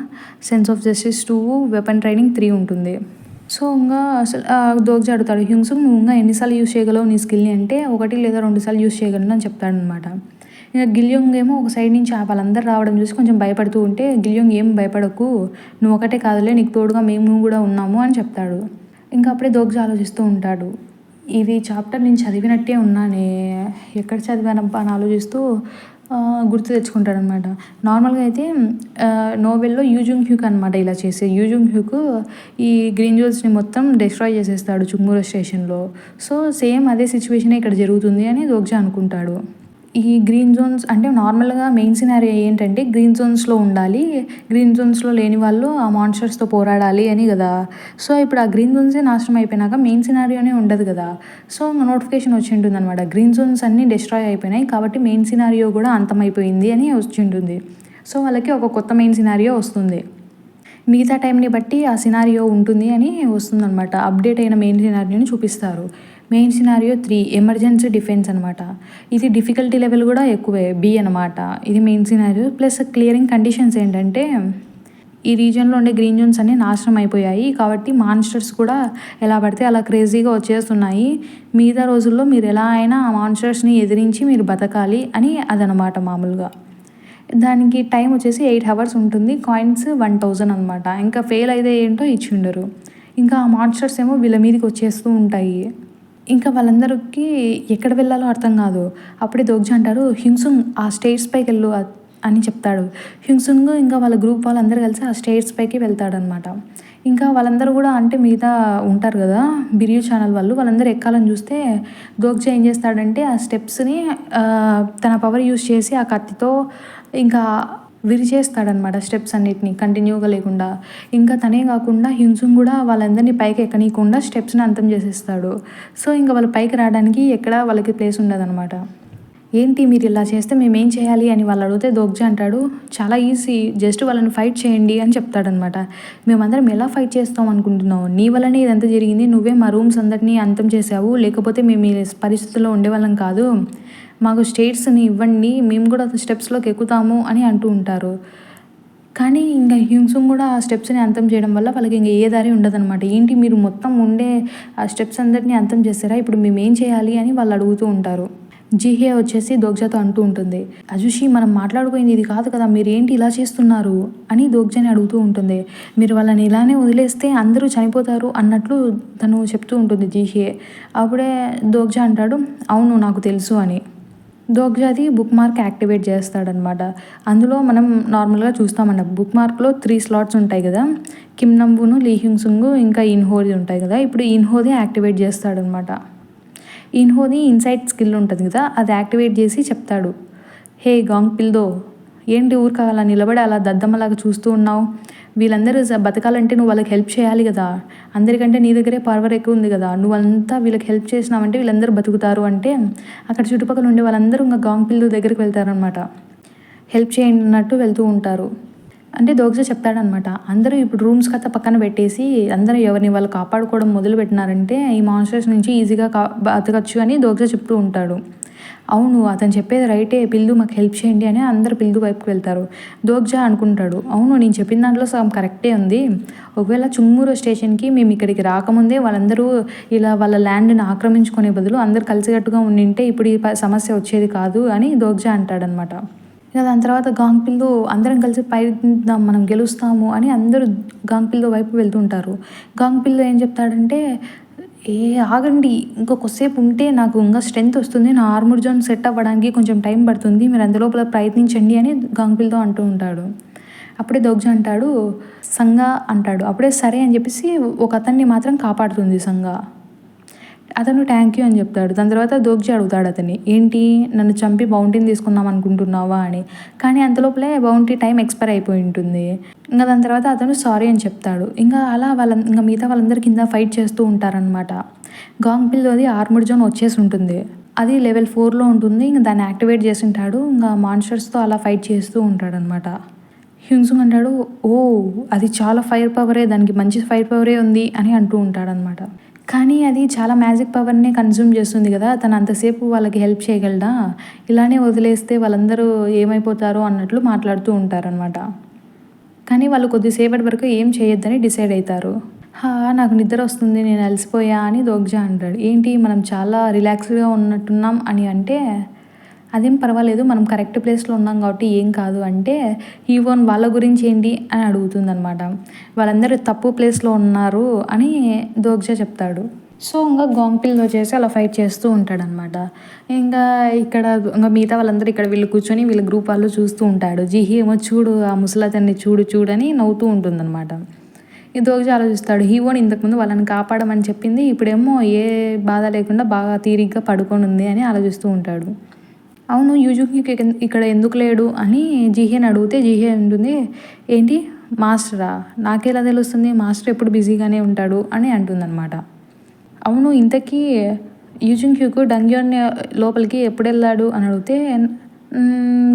Speaker 1: sense of justice 2, weapon training 3 ఉంటుంది. సో ఇంకా అసలు దోగ్జా అడుగుతాడు, హ్యుంగ్సుంగ్ నువ్వు ఇంకా ఎన్నిసార్లు యూస్ చేయగలవు నీ స్కిల్ని అంటే 1 లేదా 2 సార్లు యూస్ చేయగలను అని చెప్తాడనమాట. ఇంకా గిల్యోంగ్ ఏమో ఒక సైడ్ నుంచి వాళ్ళందరూ రావడం చూసి కొంచెం భయపడుతూ ఉంటే గిల్యోంగ్ ఏం భయపడకు, నువ్వు ఒకటే కాదులే నీకు తోడుగా మేము కూడా ఉన్నాము అని చెప్తాడు. ఇంకా అప్పుడే దోగ్జా ఆలోచిస్తూ ఉంటాడు, ఇది చాప్టర్ నేను చదివినట్టే ఉన్నానే, ఎక్కడ చదివానబ్బా అని ఆలోచిస్తూ గుర్తు తెచ్చుకుంటాడనమాట. నార్మల్గా అయితే నోవెల్లో యూజుంగ్ హ్యూక్ అనమాట ఇలా చేసే. యూజుంగ్ హ్యూక్ ఈ గ్రీన్ జోన్స్ని మొత్తం డిస్ట్రాయ్ చేసేస్తాడు చుంగూరో స్టేషన్లో. సో సేమ్ అదే సిచ్యువేషన్ ఇక్కడ జరుగుతుంది అని దోగ్జా అనుకుంటాడు. ఈ గ్రీన్ జోన్స్ అంటే నార్మల్గా మెయిన్ సినారియో ఏంటంటే గ్రీన్ జోన్స్లో ఉండాలి, గ్రీన్ జోన్స్లో లేని వాళ్ళు ఆ మాన్స్టర్స్తో పోరాడాలి అని కదా. సో ఇప్పుడు ఆ గ్రీన్ జోన్సే నాశనం అయిపోయినాక మెయిన్ సినారియోనే ఉండదు కదా. సో నోటిఫికేషన్ వచ్చి ఉంటుంది అనమాట, గ్రీన్ జోన్స్ అన్నీ డిస్ట్రాయ్ అయిపోయినాయి కాబట్టి మెయిన్ సినారియో కూడా అంతమైపోయింది అని వచ్చి ఉంటుంది. సో వాళ్ళకి ఒక కొత్త మెయిన్ సినారియో వస్తుంది. మిగతా టైంని బట్టి ఆ సినారియో ఉంటుంది అని వస్తుందన్నమాట. అప్డేట్ అయిన మెయిన్ సినారియోని చూపిస్తారు. మెయిన్ సినారియో 3 ఎమర్జెన్సీ డిఫెన్స్ అనమాట. ఇది డిఫికల్టీ లెవెల్ కూడా ఎక్కువే, బి అనమాట. ఇది main scenario. Plus clearing conditions ఏంటంటే ఈ రీజియన్లో ఉండే గ్రీన్ జోన్స్ అన్నీ నాశనం అయిపోయాయి. కాబట్టి మాన్స్టర్స్ కూడా ఎలా పడితే అలా క్రేజీగా వచ్చేస్తున్నాయి. మిగతా రోజుల్లో మీరు ఎలా అయినా ఆ మాన్స్టర్స్ని ఎదిరించి మీరు బతకాలి అని అదనమాట మామూలుగా. దానికి టైం వచ్చేసి 8 అవర్స్ ఉంటుంది. కాయిన్స్ 1000 అనమాట. ఇంకా ఫెయిల్ అయితే ఏంటో ఇచ్చిండరు. ఇంకా ఆ మాన్స్టర్స్ ఏమో వీళ్ళ మీదకి వచ్చేస్తూ ఉంటాయి. ఇంకా వాళ్ళందరికీ ఎక్కడ వెళ్ళాలో అర్థం కాదు. అప్పుడే దోగ్జా అంటారు, హ్యుంగ్సుంగ్ ఆ స్టేట్స్ పైకి వెళ్ళు అని చెప్తాడు. హ్యుంగ్సుంగ్ ఇంకా వాళ్ళ గ్రూప్ వాళ్ళందరూ కలిసి ఆ స్టేట్స్ పైకి వెళ్తాడనమాట. ఇంకా వాళ్ళందరూ కూడా అంటే మిగతా ఉంటారు కదా బిరియూ ఛానల్ వాళ్ళందరూ ఎక్కాలని చూస్తే దోగ్జా ఏం చేస్తాడంటే ఆ స్టెప్స్ని తన పవర్ యూస్ చేసి ఆ కత్తితో ఇంకా విరిచేస్తాడనమాట స్టెప్స్ అన్నిటిని కంటిన్యూగా లేకుండా. ఇంకా తనే కాకుండా హ్యుంగ్సుంగ్ కూడా వాళ్ళందరినీ పైకి ఎక్కనీయకుండా స్టెప్స్ని అంతం చేసేస్తాడు. సో ఇంకా వాళ్ళు పైకి రావడానికి ఎక్కడ వాళ్ళకి ప్లేస్ ఉండదన్నమాట. ఏంటి మీరు ఇలా చేస్తే మేమేం చేయాలి అని వాళ్ళు అడిగితే దోగ్జా అంటాడు, చాలా ఈజీ, జస్ట్ వాళ్ళని ఫైట్ చేయండి అని చెప్తాడనమాట. మేమందరం ఎలా ఫైట్ చేస్తాం అనుకుంటున్నావు? నీ వల్లనే ఇదంతా జరిగింది. నువ్వే మా రూమ్స్ అందరినీ అంతం చేసావు. లేకపోతే మేము ఈ పరిస్థితుల్లో ఉండేవాళ్ళం కాదు. మాకు స్టేట్స్ని ఇవ్వండి, మేము కూడా స్టెప్స్లోకి ఎక్కుతాము అని అంటూ ఉంటారు. కానీ ఇంకా హ్యుంగ్సుంగ్ కూడా ఆ స్టెప్స్ని అంతం చేయడం వల్ల వాళ్ళకి ఇంకా ఏ దారి ఉండదన్నమాట. ఏంటి మీరు మొత్తం ఉండే ఆ స్టెప్స్ అందరినీ అంతం చేస్తారా, ఇప్పుడు మేము ఏం చేయాలి అని వాళ్ళు అడుగుతూ ఉంటారు. జీహే వచ్చేసి దోగ్జాతో అంటూ ఉంటుంది, అజుషి మనం మాట్లాడుకోయింది ఇది కాదు కదా, మీరు ఏంటి ఇలా చేస్తున్నారు అని దోగ్జాని అడుగుతూ ఉంటుంది. మీరు వాళ్ళని ఇలానే వదిలేస్తే అందరూ చనిపోతారు అన్నట్లు తను చెప్తూ ఉంటుంది జీహే. అప్పుడే దోగ్జా అంటాడు, అవును నాకు తెలుసు అని. దోగ్జాది బుక్ మార్క్ యాక్టివేట్ చేస్తాడనమాట. అందులో మనం నార్మల్గా చూస్తామన్న బుక్ మార్క్లో 3 స్లాట్స్ ఉంటాయి కదా, కిమ్ నంబును, లీ హ్యుంగ్సుంగ్ ఇంకా ఇన్హోది ఉంటాయి కదా. ఇప్పుడు ఇన్హోది యాక్టివేట్ చేస్తాడనమాట. ఇన్హోది ఇన్సైట్ స్కిల్ ఉంటుంది కదా, అది యాక్టివేట్ చేసి చెప్తాడు, హే గాంగ్ పిల్దో, ఏంటి ఊరికి అలా నిలబడి అలా దద్దమ్మలాగా చూస్తూ ఉన్నావు? వీళ్ళందరూ బతకాలంటే నువ్వు వాళ్ళకి హెల్ప్ చేయాలి కదా, అందరికంటే నీ దగ్గరే పవర్ ఎక్కువ ఉంది కదా, నువ్వంతా వీళ్ళకి హెల్ప్ చేసినావంటే వీళ్ళందరూ బతుకుతారు అంటే అక్కడ చుట్టుపక్కల ఉండే వాళ్ళందరూ ఇంకా గాంగ్ పిల్లు దగ్గరికి వెళ్తారనమాట. హెల్ప్ చేయండి అన్నట్టు వెళ్తూ ఉంటారు. అంటే దోగ్జా చెప్తాడనమాట, అందరూ ఇప్పుడు రూమ్స్ కథ పక్కన పెట్టేసి అందరూ ఎవరిని వాళ్ళు కాపాడుకోవడం మొదలు పెట్టినారంటే ఈ మాన్స్టర్స్ నుంచి ఈజీగా బతకచ్చు అని దోగ్జా చెప్తూ ఉంటాడు. అవును అతను చెప్పేది రైటే, పిల్లు మాకు హెల్ప్ చేయండి అని అందరు పిల్లు వైపుకి వెళ్తారు. దోగ్జా అనుకుంటాడు, అవును నేను చెప్పిన దాంట్లో సగం కరెక్టే ఉంది. ఒకవేళ చుంగూరు స్టేషన్కి మేము ఇక్కడికి రాకముందే వాళ్ళందరూ ఇలా వాళ్ళ ల్యాండ్ని ఆక్రమించుకునే బదులు అందరు కలిసికట్టుగా ఉండింటే ఇప్పుడు ఈ సమస్య వచ్చేది కాదు అని దోగ్జా అంటాడనమాట. ఇక దాని తర్వాత గాంగ్ పిల్లు అందరం కలిసి పైద్దాం మనం గెలుస్తాము అని అందరూ గాంగ్ పిల్లు వైపు వెళ్తుంటారు. గాంగ్ పిల్లు ఏం చెప్తాడంటే, ఏ ఆగండి, ఇంకొకసేపు ఉంటే నాకు ఇంకా స్ట్రెంత్ వస్తుంది, నా ఆర్మర్ జోన్ సెట్ అవ్వడానికి కొంచెం టైం పడుతుంది, మీరు అందులోపల ప్రయత్నించండి అని గాంగ్ పిల్తో అంటూ ఉంటాడు. అప్పుడే దోగ్జా అంటాడు, సంగా అంటాడు. అప్పుడే సరే అని చెప్పేసి ఒక అతన్ని మాత్రం కాపాడుతుంది సంగా. అతను థ్యాంక్ యూ అని చెప్తాడు. దాని తర్వాత దోగ్జా అడుగుతాడు అతన్ని, ఏంటి నన్ను చంపి బౌంటీని తీసుకుందాం అనుకుంటున్నావా అని. కానీ అంతలోపలే బౌంటీ టైం ఎక్స్పైర్ అయిపోయి ఉంటుంది. ఇంకా దాని తర్వాత అతను సారీ అని చెప్తాడు. ఇంకా అలా ఇంకా మిగతా వాళ్ళందరూ కింద ఫైట్ చేస్తూ ఉంటారనమాట. గాంగ్ పిల్లోది ఆర్మర్ జోన్ వచ్చేసి ఉంటుంది. అది లెవెల్ 4లో ఉంటుంది. ఇంకా దాన్ని యాక్టివేట్ చేసి ఉంటాడు. ఇంకా మాన్స్టర్స్తో అలా ఫైట్ చేస్తూ ఉంటాడనమాట. హ్యుంగ్సుంగ్ అంటాడు, ఓ అది చాలా ఫైర్ పవరే, దానికి మంచి ఫైర్ పవరే ఉంది అని అంటూ ఉంటాడనమాట. కానీ అది చాలా మ్యాజిక్ పవర్ని కన్జ్యూమ్ చేస్తుంది కదా, తను అంతసేపు వాళ్ళకి హెల్ప్ చేయగలడా, ఇలానే వదిలేస్తే వాళ్ళందరూ ఏమైపోతారో అన్నట్లు మాట్లాడుతూ ఉంటారనమాట. కానీ వాళ్ళు కొద్దిసేపటి వరకు ఏం చేయొద్దని డిసైడ్ అవుతారు. నాకు నిద్ర వస్తుంది, నేను అలసిపోయా అని దోగ్జా అంటాడు. ఏంటి మనం చాలా రిలాక్స్గా ఉన్నట్టున్నాం అని అంటే, అదేం పర్వాలేదు మనం కరెక్ట్ ప్లేస్లో ఉన్నాం కాబట్టి ఏం కాదు అంటే, ఈవోన్ వాళ్ళ గురించి ఏంటి అని అడుగుతుందనమాట. వాళ్ళందరూ తప్పు ప్లేస్లో ఉన్నారు అని దోగ్జా చెప్తాడు. సో ఇంకా గాంగ్ పిల్ వచ్చేసి అలా ఫైట్ చేస్తూ ఉంటాడనమాట. ఇంకా ఇంకా మిగతా వాళ్ళందరూ ఇక్కడ వీళ్ళు కూర్చొని వీళ్ళ గ్రూప్ వాళ్ళు చూస్తూ ఉంటాడు. జిహి ఏమో చూడు ఆ ముసలతన్ని చూడని నవ్వుతూ ఉంటుందన్నమాట. ఈ దోగ్జా ఆలోచిస్తాడు, హీవోని ఇంతకుముందు వాళ్ళని కాపాడమని చెప్పింది, ఇప్పుడేమో ఏ బాధ లేకుండా బాగా తీరిగ్గా పడుకొని ఉంది అని ఆలోచిస్తూ ఉంటాడు. అవును యూజుకి ఇక్కడ ఎందుకు లేడు అని జిహేని అడిగితే జిహే ఉంటుంది, ఏంటి మాస్టరా, నాకెలా తెలుస్తుంది, మాస్టర్ ఎప్పుడు బిజీగానే ఉంటాడు అని అంటుందన్నమాట. అవును ఇంతకీ యూజింగ్క్యూకు డంగ్యోన్ లోపలికి ఎప్పుడు వెళ్ళాడు అని అడిగితే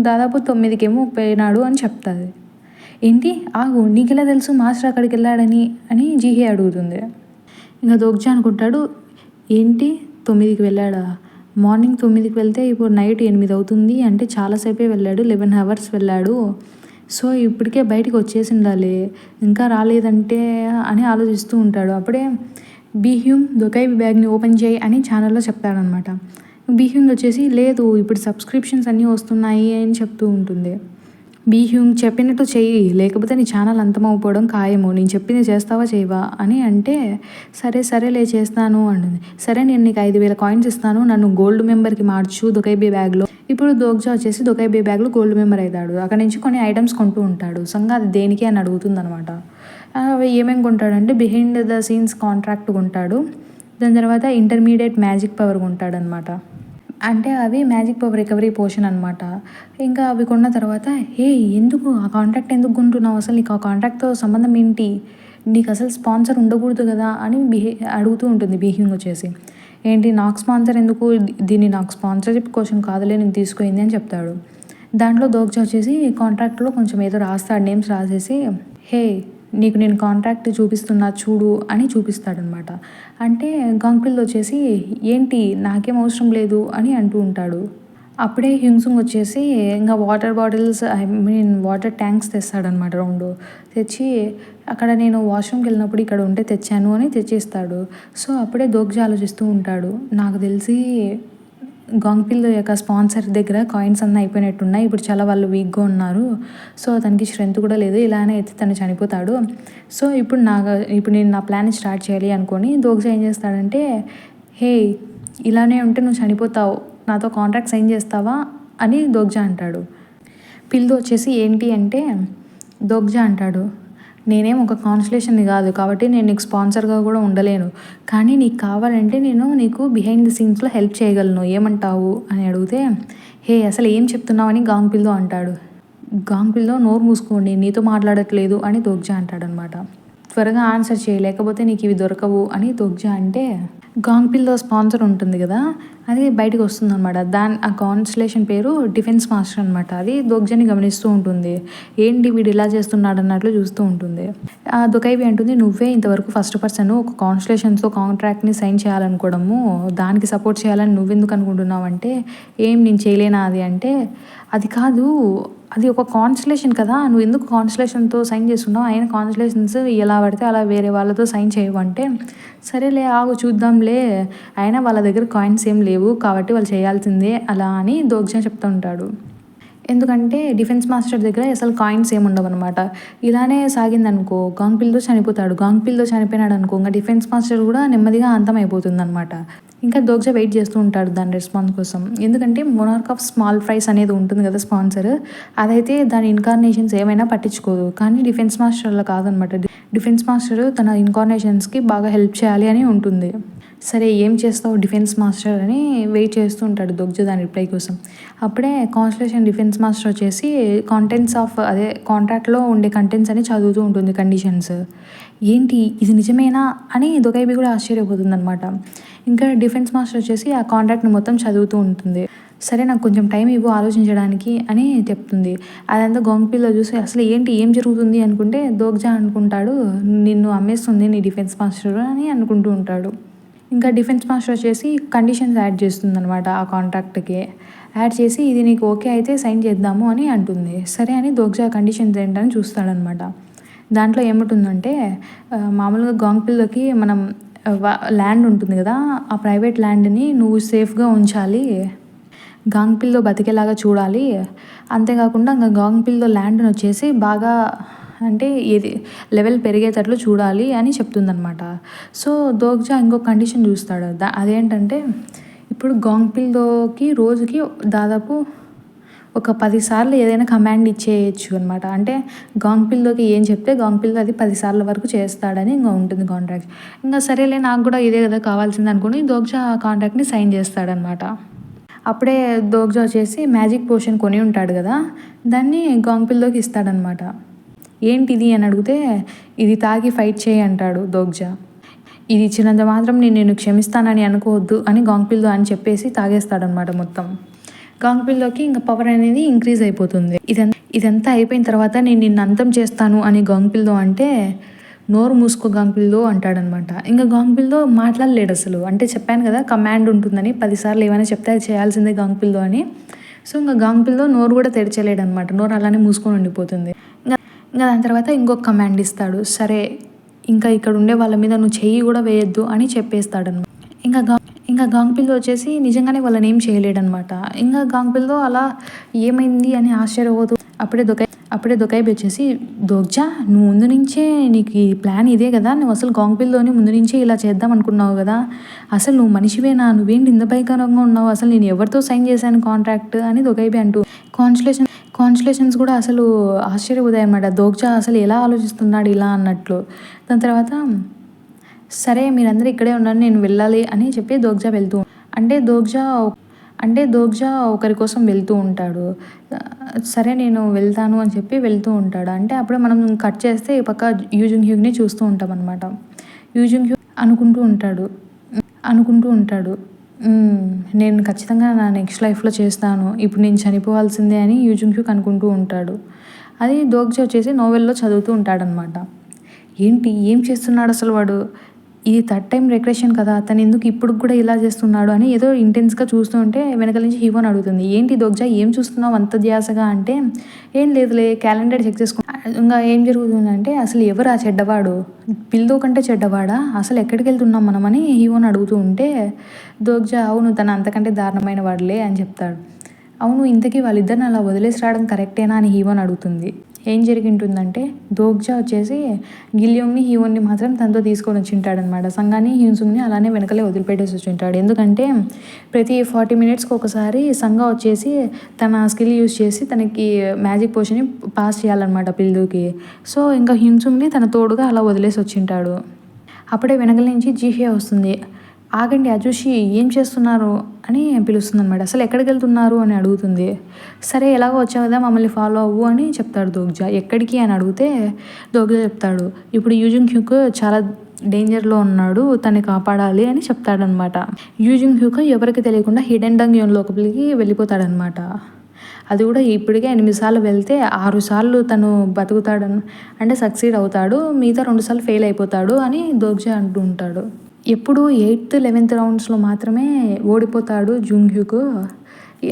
Speaker 1: దాదాపు 9కేమో పోయినాడు అని చెప్తుంది. ఏంటి ఆగు, నీకెలా తెలుసు మాస్టర్ అక్కడికి వెళ్ళాడని అని జీహే అడుగుతుంది. ఇంకా దోగ్జా అనుకుంటాడు, ఏంటి 9కి వెళ్ళాడా, మార్నింగ్ 9కి వెళ్తే ఇప్పుడు నైట్ 8 అవుతుంది అంటే చాలాసేపే వెళ్ళాడు, 11 అవర్స్ వెళ్ళాడు, సో ఇప్పటికే బయటికి వచ్చేసి ఉండాలి, ఇంకా రాలేదంటే అని ఆలోచిస్తూ ఉంటాడు. అప్పుడే బీహ్యూమ్ దొకైబీ బ్యాగ్ని ఓపెన్ చేయి అని ఛానల్లో చెప్తాడనమాట. బీహ్యూమ్ వచ్చేసి లేదు ఇప్పుడు సబ్స్క్రిప్షన్స్ అన్నీ వస్తున్నాయి అని చెప్తూ ఉంటుంది. బీహ్యూమ్ చెప్పినట్టు చెయ్యి, లేకపోతే నీ ఛానల్ అంతమైపోవడం ఖాయము, నేను చెప్పింది చేస్తావా చేయవా అని అంటే సరేలే చేస్తాను అంటుంది. సరే నేను నీకు 5,000 కాయిన్స్ ఇస్తాను, నన్ను గోల్డ్ మెంబర్కి మార్చు దొకైబీ బ్యాగ్లో. ఇప్పుడు దోగ్జా వచ్చేసి దొకైబీ బ్యాగ్లో గోల్డ్ మెంబర్ అవుతాడు. అక్కడ నుంచి కొన్ని ఐటమ్స్ కొంటూ ఉంటాడు. సంగా అది దేనికి అని అడుగుతుంది అనమాట. అవి ఏమేమి కొంటాడంటే బిహైండ్ ద సీన్స్ కాంట్రాక్ట్ కొంటాడు, దాని తర్వాత ఇంటర్మీడియట్ మ్యాజిక్ పవర్ కొంటాడు అనమాట. అంటే అవి మ్యాజిక్ పవర్ రికవరీ పోషన్ అనమాట. ఇంకా అవి కొన్న తర్వాత ఎందుకు ఆ కాంట్రాక్ట్ ఎందుకు కొంటున్నావు, అసలు నీకు ఆ కాంట్రాక్ట్తో సంబంధం ఏంటి, నీకు అసలు స్పాన్సర్ ఉండకూడదు కదా అని అడుగుతూ ఉంటుంది బీహింగ్ వచ్చేసి. ఏంటి నాకు స్పాన్సర్ ఎందుకు, దీన్ని నాకు స్పాన్సర్షిప్ కోసం కాదులే నేను తీసుకుంది అని చెప్తాడు. దాంట్లో దోగ్జా వచ్చేసి కాంట్రాక్ట్లో కొంచెం ఏదో రాస్తాడు, నేమ్స్ రాసేసి నీకు నేను కాంట్రాక్ట్ చూపిస్తున్నా చూడు అని చూపిస్తాడనమాట. అంటే గాంగ్పిల్ వచ్చేసి ఏంటి నాకేం అవసరం లేదు అని అంటూ ఉంటాడు. అప్పుడే హ్యూంగ్సుంగ్ వచ్చేసి ఇంకా వాటర్ బాటిల్స్ వాటర్ ట్యాంక్స్ తెస్తాడనమాట 2 తెచ్చి, అక్కడ నేను వాష్రూమ్కి వెళ్ళినప్పుడు ఇక్కడ ఉంటే తెచ్చాను అని తెచ్చిస్తాడు. సో అప్పుడే దోగ్జా ఆలోచిస్తూ ఉంటాడు, నాకు తెలిసి గాంగ్పిల్ యొక్క స్పాన్సర్ దగ్గర కాయిన్స్ అన్నీ అయిపోయినట్టున్నాయి, ఇప్పుడు చాలా వాళ్ళు వీక్గా ఉన్నారు, సో తనకి స్ట్రెంత్ కూడా లేదు, ఇలానే అయితే తను చనిపోతాడు. సో ఇప్పుడు నేను నా ప్లాన్ స్టార్ట్ చేయాలి అనుకొని దోగ్జా ఏం చేస్తాడంటే ఇలానే ఉంటే నువ్వు చనిపోతావు, నాతో కాంట్రాక్ట్ సైన్ చేస్తావా అని దోగ్జా అంటాడు. పిల్లు వచ్చేసి ఏంటి అంటే దోగ్జా అంటాడు, నేనేం ఒక కాన్స్టలేషన్ని కాదు కాబట్టి నేను నీకు స్పాన్సర్గా కూడా ఉండలేను, కానీ నీకు కావాలంటే నేను నీకు బిహైండ్ ది సీన్స్లో హెల్ప్ చేయగలను, ఏమంటావు అని అడిగితే అసలు ఏం చెప్తున్నావు అని గాంగ్పిల్తో అంటాడు. గాంగ్పిల్తో నోరు మూసుకోండి నీతో మాట్లాడట్లేదు అని దోగ్జా అంటాడనమాట. త్వరగా ఆన్సర్ చేయి లేకపోతే నీకు ఇవి దొరకవు అని దోగ్జా అంటే గాంగ్పిల్తో స్పాన్సర్ ఉంటుంది కదా అది బయటకు వస్తుంది అనమాట. ఆ కాన్స్టలేషన్ పేరు డిఫెన్స్ మాస్టర్ అనమాట. అది దోగ్జాని గమనిస్తూ ఉంటుంది, ఏంటి వీడు ఇలా చేస్తున్నాడు అన్నట్లు చూస్తూ ఉంటుంది. దొకైబీ అంటుంది, నువ్వే ఇంతవరకు ఫస్ట్ పర్సన్ ఒక కాన్స్టలేషన్తో కాంట్రాక్ట్ని సైన్ చేయాలనుకోవడము, దానికి సపోర్ట్ చేయాలని నువ్వెందుకు అనుకుంటున్నావు అంటే నేను చేయలేనా అది అంటే, అది కాదు అది ఒక కాన్స్టలేషన్ కదా, నువ్వు ఎందుకు కాన్స్టలేషన్తో సైన్ చేస్తున్నావు, అయినా కాన్స్టలేషన్స్ ఎలా పడితే అలా వేరే వాళ్ళతో సైన్ చేయవంటే సరేలే ఆగు చూద్దాంలే, అయినా వాళ్ళ దగ్గర కాయిన్స్ ఏం లేవు కాబట్టి వాళ్ళు చేయాల్సిందే అలా అని దోగ్జా చెప్తూ ఉంటాడు. ఎందుకంటే డిఫెన్స్ మాస్టర్ దగ్గర అసలు కాయిన్స్ ఏమి ఉండవు అనమాట. ఇలానే సాగిందనుకో గాంగ్పిల్తో చనిపోతాడు, గాంగ్పిల్తో చనిపోయినాడు అనుకో ఇంకా డిఫెన్స్ మాస్టర్ కూడా నెమ్మదిగా అంతం అయిపోతుంది అనమాట. ఇంకా దోగ్జా వెయిట్ చేస్తూ ఉంటాడు దాని రెస్పాన్స్ కోసం. ఎందుకంటే మొనార్క్ ఆఫ్ స్మాల్ ఫ్రైస్ అనేది ఉంటుంది కదా స్పాన్సర్, అదైతే దాని ఇన్కార్నేషన్స్ ఏమైనా పట్టించుకోదు, కానీ డిఫెన్స్ మాస్టర్ అలా కాదనమాట. డిఫెన్స్ మాస్టర్ తన ఇన్కార్నేషన్స్కి బాగా హెల్ప్ చేయాలి అని ఉంటుంది. సరే ఏం చేస్తావు డిఫెన్స్ మాస్టర్ అని వెయిట్ చేస్తూ ఉంటాడు దోగ్జా దాని రిప్లై కోసం. అప్పుడే కాన్స్టలేషన్ డిఫెన్స్ మాస్టర్ వచ్చేసి కాంటెంట్స్ ఆఫ్ కాంట్రాక్ట్లో ఉండే కంటెంట్స్ అని చదువుతూ ఉంటుంది, కండిషన్స్. ఏంటి ఇది నిజమేనా అని దొకైబీ కూడా ఆశ్చర్యపోతుంది అనమాట. ఇంకా డిఫెన్స్ మాస్టర్ వచ్చేసి ఆ కాంట్రాక్ట్ని మొత్తం చదువుతూ ఉంటుంది. సరే నాకు కొంచెం టైం ఇవ్వు ఆలోచించడానికి అని చెప్తుంది. అదంతా గాంగ్పిల్లో చూసి అసలు ఏం జరుగుతుంది అనుకుంటే దోగ్జా అనుకుంటాడు, నిన్ను అమ్మేస్తుంది నీ డిఫెన్స్ మాస్టర్ అని అనుకుంటూ ఉంటాడు. ఇంకా డిఫెన్స్ మాస్టర్ వచ్చేసి కండిషన్స్ యాడ్ చేస్తుంది అనమాట ఆ కాంట్రాక్ట్కి. యాడ్ చేసి ఇది నీకు ఓకే అయితే సైన్ చేద్దాము అని అంటుంది. సరే అని దోగ్జా కండిషన్స్ ఏంటని చూస్తాడనమాట. దాంట్లో ఏముంటుందంటే మామూలుగా గాంగ్పిల్లోకి మనం ల్యాండ్ ఉంటుంది కదా, ఆ ప్రైవేట్ ల్యాండ్ని నువ్వు సేఫ్గా ఉంచాలి, గాంగ్పిల్లో బతికేలాగా చూడాలి, అంతేకాకుండా ఇంకా గాంగ్పిల్లో ల్యాండ్ని వచ్చేసి బాగా అంటే ఏది లెవెల్ పెరిగేటట్లు చూడాలి అని చెప్తుందనమాట. సో దోగ్జా ఇంకో కండిషన్ చూస్తాడు, అదేంటంటే ఇప్పుడు గాంగ్పిల్లోకి రోజుకి దాదాపు ఒక 10 సార్లు ఏదైనా కమాండ్ ఇచ్చేయచ్చు అనమాట. అంటే గాంగ్పిల్లోకి ఏం చెప్తే గాంగ్పిల్లో అది 10 సార్ల వరకు చేస్తాడని ఇంకా ఉంటుంది కాంట్రాక్ట్. ఇంకా సరేలే నాకు కూడా ఇదే కదా కావాల్సింది అనుకుని దోగ్జా ఆ కాంట్రాక్ట్ని సైన్ చేస్తాడనమాట. అప్పుడే దోగ్జా వచ్చేసి మ్యాజిక్ పోషన్ కొని ఉంటాడు కదా, దాన్ని గాంగ్పిల్లోకి ఇస్తాడనమాట. ఏంటిది అని అడిగితే ఇది తాగి ఫైట్ చేయి అంటాడు దోగ్జా. ఇది ఇచ్చినంత మాత్రం నేను క్షమిస్తానని అనుకోవద్దు అని గాంగ్పిల్తో అని చెప్పేసి తాగేస్తాడనమాట మొత్తం. గాంగ్పిల్లోకి ఇంకా పవర్ అనేది ఇంక్రీజ్ అయిపోతుంది. ఇదంతా అయిపోయిన తర్వాత నేను నిన్ను అంతం చేస్తాను అని గాంగ్పిల్తో అంటే నోరు మూసుకో గాంగ్పిల్తో అంటాడనమాట. ఇంకా గాంగ్పిల్తో మాట్లాడలేడు అసలు. అంటే చెప్పాను కదా కమాండ్ ఉంటుందని 10 సార్లు ఏమైనా చెప్తే అది చేయాల్సిందే గాంగ్పిల్తో అని. సో ఇంకా గాంగ్పిల్తో నోరు కూడా తెరచలేడనమాట, నోరు అలానే మూసుకొని ఉండిపోతుంది. ఇంకా దాని తర్వాత ఇంకొక కమాండ్ ఇస్తాడు, సరే ఇంకా ఇక్కడ ఉండే వాళ్ళ మీద నువ్వు చెయ్యి కూడా వేయొద్దు అని చెప్పేస్తాడనమాట. ఇంకా గాంగ్పిల్తో వచ్చేసి నిజంగానే వాళ్ళని ఏం చేయలేడనమాట. ఇంకా గాంగ్పిల్తో అలా ఏమైంది అని ఆశ్చర్యపోతూ అప్పుడే దొకాయిబి వచ్చేసి, దోగ్జా నువ్వు ముందు నుంచే నీకు ఈ ప్లాన్ ఇదే కదా, నువ్వు అసలు గాంగ్పిల్తోని ముందు నుంచే ఇలా చేద్దాం అనుకున్నావు కదా, అసలు నువ్వు మనిషివేనా, నువ్వేంటి ఇంత భయంకరంగా ఉన్నావు, అసలు నేను ఎవరితో సైన్ చేశాను కాంట్రాక్ట్ అని దొకాయిబి అంటూ కాన్స్టలేషన్స్ కూడా అసలు ఆశ్చర్యపోతాయి అనమాట. దోగ్జా అసలు ఎలా ఆలోచిస్తున్నాడు ఇలా అన్నట్లు. దాని తర్వాత సరే మీరందరూ ఇక్కడే ఉండండి, నేను వెళ్ళాలి అని చెప్పి దోగ్జా ఒకరి కోసం వెళ్తూ ఉంటాడు. సరే నేను వెళ్తాను అని చెప్పి వెళ్తూ ఉంటాడు. అంటే అప్పుడే మనం కట్ చేస్తే ఈ పక్క యూజింగ్ హ్యూగ్ని చూస్తూ ఉంటాం అనమాట. యూజింగ్ హ్యూగ్ అనుకుంటూ ఉంటాడు నేను ఖచ్చితంగా నా నెక్స్ట్ లైఫ్లో చేస్తాను, ఇప్పుడు నేను చనిపోవాల్సిందే అని యూజింగ్ హ్యూగ్ అనుకుంటూ ఉంటాడు. అది దోగ్జా వచ్చేసి నోవెల్లో చదువుతూ ఉంటాడనమాట. ఏంటి ఏం చేస్తున్నాడు అసలు వాడు, ఇది థర్డ్ టైం రిగ్రెషన్ కదా, అతను ఎందుకు ఇప్పుడు కూడా ఇలా చేస్తున్నాడు అని ఏదో ఇంటెన్స్గా చూస్తూ ఉంటే వెనకాల నుంచి హీవోని అడుగుతుంది, ఏంటి దోగ్జా ఏం చూస్తున్నావు అంత ధ్యాసగా అంటే, ఏం లేదులే క్యాలెండర్ చెక్ చేసుకో. ఇంకా ఏం జరుగుతుందంటే, అసలు ఎవరు ఆ చెడ్డవాడు, పిల్దో కంటే చెడ్డవాడా, అసలు ఎక్కడికి వెళ్తున్నాం మనం అని హీవోని అడుగుతూ ఉంటే దోగ్జా అవును తను అంతకంటే దారుణమైన వాడులే అని చెప్తాడు. అవును ఇంతకీ వాళ్ళిద్దరిని అలా వదిలేసి రావడం కరెక్టేనా అని హీవోని అడుగుతుంది. ఏం జరిగి ఉంటుందంటే, దోగ్జా వచ్చేసి గిల్యోంగ్ని హీవోన్ని మాత్రం తనతో తీసుకొని వచ్చింటాడనమాట. సంగాని హ్యూన్సుంగ్ని అలానే వెనకలే వదిలిపెట్టేసి వచ్చింటాడు. ఎందుకంటే ప్రతి 40 మినిట్స్కి ఒకసారి సంగా వచ్చేసి తన స్కిల్ యూజ్ చేసి తనకి మ్యాజిక్ పోషన్ని పాస్ చేయాలన్నమాట పిల్లుకి. సో ఇంకా హ్యూన్సుంగ్ని తన తోడుగా అలా వదిలేసి వచ్చింటాడు. అప్పుడే వెనకల నుంచి జీహే వస్తుంది. ఆగండి అజుషి ఏం చేస్తున్నారు అని పిలుస్తుంది అనమాట. అసలు ఎక్కడికి వెళ్తున్నారు అని అడుగుతుంది. సరే ఎలాగో వచ్చావు కదా మమ్మల్ని ఫాలో అవ్వు అని చెప్తాడు దోగ్జా. ఎక్కడికి అని అడిగితే దోగ్జా చెప్తాడు, ఇప్పుడు యూజింగ్ హ్యూక్ చాలా డేంజర్లో ఉన్నాడు, తన్ని కాపాడాలి అని చెప్తాడనమాట. యూజింగ్ హ్యూక్ ఎవరికి తెలియకుండా హిడెన్ డంగ్యోన్ లోపలికి వెళ్ళిపోతాడనమాట. అది కూడా ఇప్పటికే 8 సార్లు వెళ్తే 6 సార్లు తను బతుకుతాడని అంటే సక్సీడ్ అవుతాడు, మిగతా 2 సార్లు ఫెయిల్ అయిపోతాడు అని దోగ్జా అంటూ ఉంటాడు. ఎప్పుడు 8th 11th రౌండ్స్లో మాత్రమే ఓడిపోతాడు జూంగ్ హ్యూక్.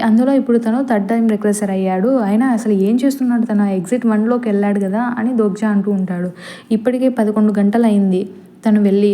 Speaker 1: అందులో ఇప్పుడు తను థర్డ్ టైం రిగ్రెసర్ అయ్యాడు. అయినా అసలు ఏం చేస్తున్నాడు, తన ఎగ్జిట్ 1లోకి వెళ్ళాడు కదా అని దోగ్జా అంటూ ఉంటాడు. ఇప్పటికే 11 గంటలు అయింది తను వెళ్ళి.